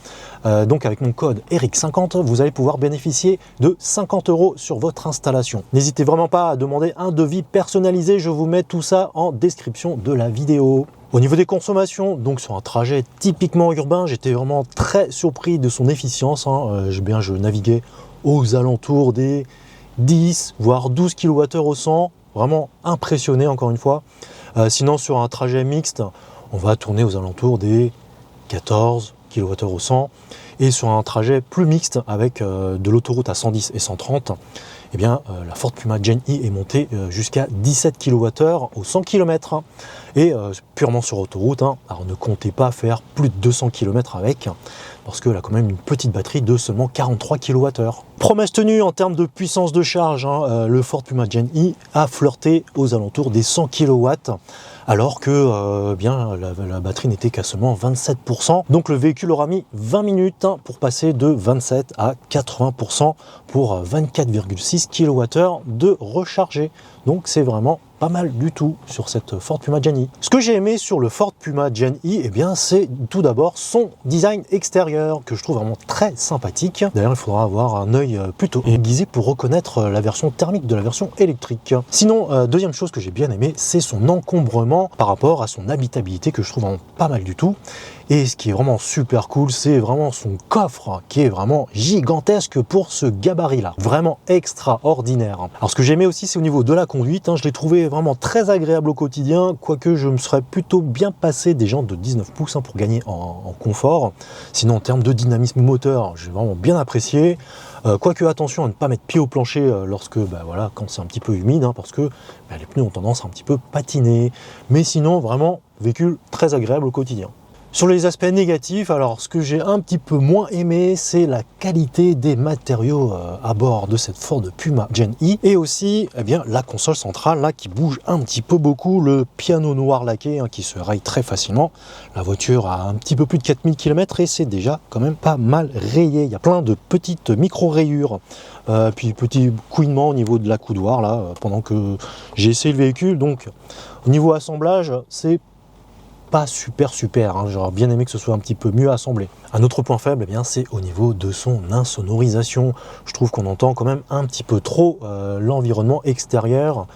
Donc avec mon code ERIC50, vous allez pouvoir bénéficier de 50 € sur votre installation. N'hésitez vraiment pas à demander un devis personnalisé, je vous mets tout ça en description de la vidéo. Au niveau des consommations, donc sur un trajet typiquement urbain, j'étais vraiment très surpris de son efficience. Je naviguais aux alentours des 10 voire 12 kWh au 100. Vraiment impressionné encore une fois. Sinon sur un trajet mixte, on va tourner aux alentours des 14 kWh au 100. Et sur un trajet plus mixte avec de l'autoroute à 110 et 130, eh bien, la Ford Puma Gen E est montée jusqu'à 17 kWh au 100 km. Et purement sur autoroute, alors ne comptez pas faire plus de 200 km avec, parce qu'elle a quand même une petite batterie de seulement 43 kWh. Promesse tenue en termes de puissance de charge, le Ford Puma Gen E a flirté aux alentours des 100 kW, alors que la batterie n'était qu'à seulement 27%. Donc le véhicule aura mis 20 minutes pour passer de 27 à 80% pour 24,6 kWh de rechargé. Donc c'est vraiment pas mal du tout sur cette Ford Puma Gen E. Ce que j'ai aimé sur le Ford Puma Gen E, eh bien, c'est tout d'abord son design extérieur que je trouve vraiment très sympathique. D'ailleurs, il faudra avoir un œil plutôt aiguisé pour reconnaître la version thermique de la version électrique. Sinon, deuxième chose que j'ai bien aimé, c'est son encombrement par rapport à son habitabilité que je trouve vraiment pas mal du tout. Et ce qui est vraiment super cool, c'est vraiment son coffre qui est vraiment gigantesque pour ce gabarit-là. Vraiment extraordinaire. Alors ce que j'aimais aussi, c'est au niveau de la conduite. Je l'ai trouvé vraiment très agréable au quotidien, quoique je me serais plutôt bien passé des jantes de 19 pouces pour gagner en confort. Sinon, en termes de dynamisme moteur, j'ai vraiment bien apprécié. Quoique attention à ne pas mettre pied au plancher lorsque, voilà, quand c'est un petit peu humide, parce que les pneus ont tendance à un petit peu patiner. Mais sinon, vraiment, véhicule très agréable au quotidien. Sur les aspects négatifs, alors ce que j'ai un petit peu moins aimé, c'est la qualité des matériaux à bord de cette Ford Puma Gen E et aussi la console centrale là qui bouge un petit peu beaucoup, le piano noir laqué qui se raye très facilement. La voiture a un petit peu plus de 4000 km et c'est déjà quand même pas mal rayé. Il y a plein de petites micro-rayures, puis petit couinement au niveau de la coudoir là pendant que j'ai essayé le véhicule. Donc au niveau assemblage, c'est pas super, j'aurais bien aimé que ce soit un petit peu mieux assemblé. Un autre point faible, c'est au niveau de son insonorisation. Je trouve qu'on entend quand même un petit peu trop l'environnement extérieur.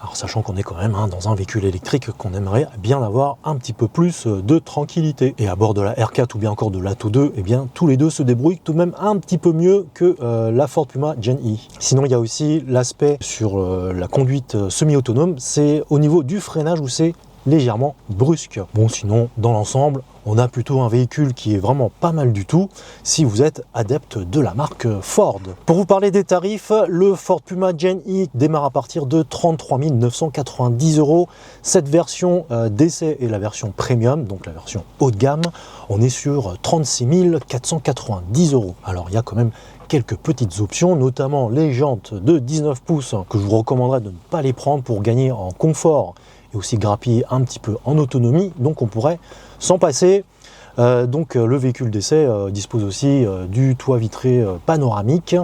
Alors sachant qu'on est quand même dans un véhicule électrique, qu'on aimerait bien avoir un petit peu plus de tranquillité. Et à bord de la R4 ou bien encore de l'Atto 2, tous les deux se débrouillent tout de même un petit peu mieux que la Ford Puma Gen E. Sinon, il y a aussi l'aspect sur la conduite semi-autonome, c'est au niveau du freinage où c'est légèrement brusque. Bon, sinon, dans l'ensemble, on a plutôt un véhicule qui est vraiment pas mal du tout si vous êtes adepte de la marque Ford. Pour vous parler des tarifs, le Ford Puma Gen E démarre à partir de 33 990 €. Cette version d'essai est la version premium, donc la version haut de gamme. On est sur 36 490 €. Alors, il y a quand même quelques petites options, notamment les jantes de 19 pouces que je vous recommanderais de ne pas les prendre pour gagner en confort et aussi grappiller un petit peu en autonomie, donc on pourrait s'en passer. Le véhicule d'essai dispose aussi du toit vitré panoramique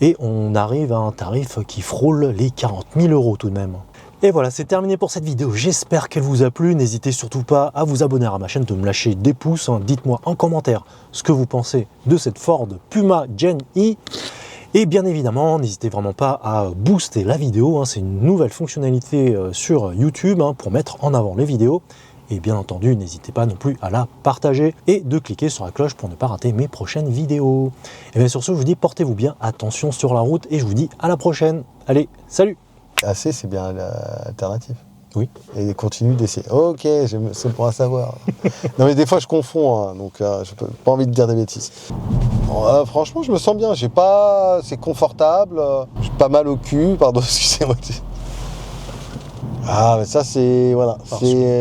et on arrive à un tarif qui frôle les 40 000 € tout de même. Et voilà, c'est terminé pour cette vidéo, j'espère qu'elle vous a plu. N'hésitez surtout pas à vous abonner à ma chaîne, de me lâcher des pouces. Dites-moi en commentaire ce que vous pensez de cette Ford Puma Gen E. Et bien évidemment, n'hésitez vraiment pas à booster la vidéo, c'est une nouvelle fonctionnalité sur YouTube pour mettre en avant les vidéos. Et bien entendu, n'hésitez pas non plus à la partager et de cliquer sur la cloche pour ne pas rater mes prochaines vidéos. Et bien sur ce, je vous dis portez-vous bien, attention sur la route et je vous dis à la prochaine. Allez, salut! AC, c'est bien l'alternative. Oui. Et continue d'essayer. Ok, c'est pour savoir. Non mais des fois je confonds, donc je n'ai pas envie de dire des bêtises. Franchement, je me sens bien. C'est confortable. J'ai pas mal au cul. Pardon, excusez-moi. Ah, mais ça c'est voilà.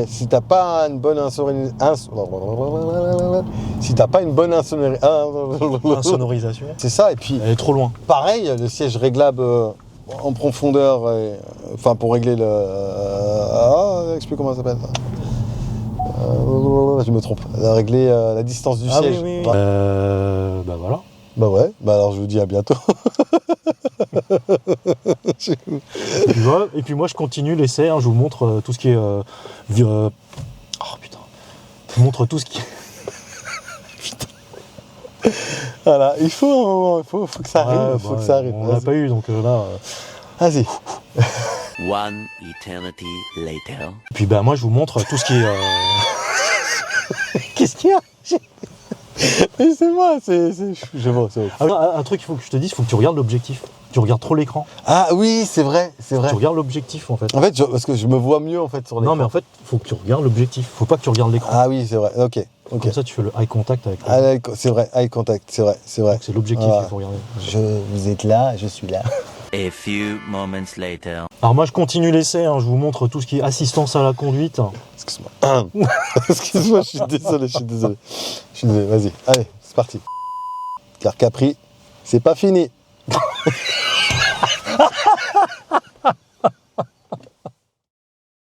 Si t'as pas une bonne insonorisation, c'est ça. Et puis elle est trop loin. Pareil, le siège réglable en profondeur, pour régler le. Je sais plus comment ça s'appelle. Je me trompe. Régler la distance du siège. Oui. Voilà. Bah ouais. Alors je vous dis à bientôt. Et puis moi je continue l'essai. Je vous montre tout ce qui est. Oh putain. Je vous montre tout ce qui est. Voilà, il faut un moment, il faut que ça arrive, que ça arrive. On l'a pas eu, donc là... Vas-y. One eternity later. Et puis moi je vous montre tout ce qui est... Qu'est-ce qu'il y a? Mais c'est moi, je vois. Un truc qu'il faut que je te dise, il faut que tu regardes l'objectif. Tu regardes trop l'écran. Ah oui, c'est vrai. Tu regardes l'objectif en fait. En fait, parce que je me vois mieux en fait sur l'écran. Non mais en fait, il faut que tu regardes l'objectif. Faut pas que tu regardes l'écran. Ah oui, c'est vrai, ok. Comme ça tu fais le eye contact avec c'est vrai, eye contact, c'est vrai. Donc c'est l'objectif qu'il faut regarder. Vous êtes là, je suis là. A few moments later. Alors moi je continue l'essai, je vous montre tout ce qui est assistance à la conduite. Excuse-moi. Excuse-moi, je suis désolé. Vas-y, allez, c'est parti. Car Capri, c'est pas fini.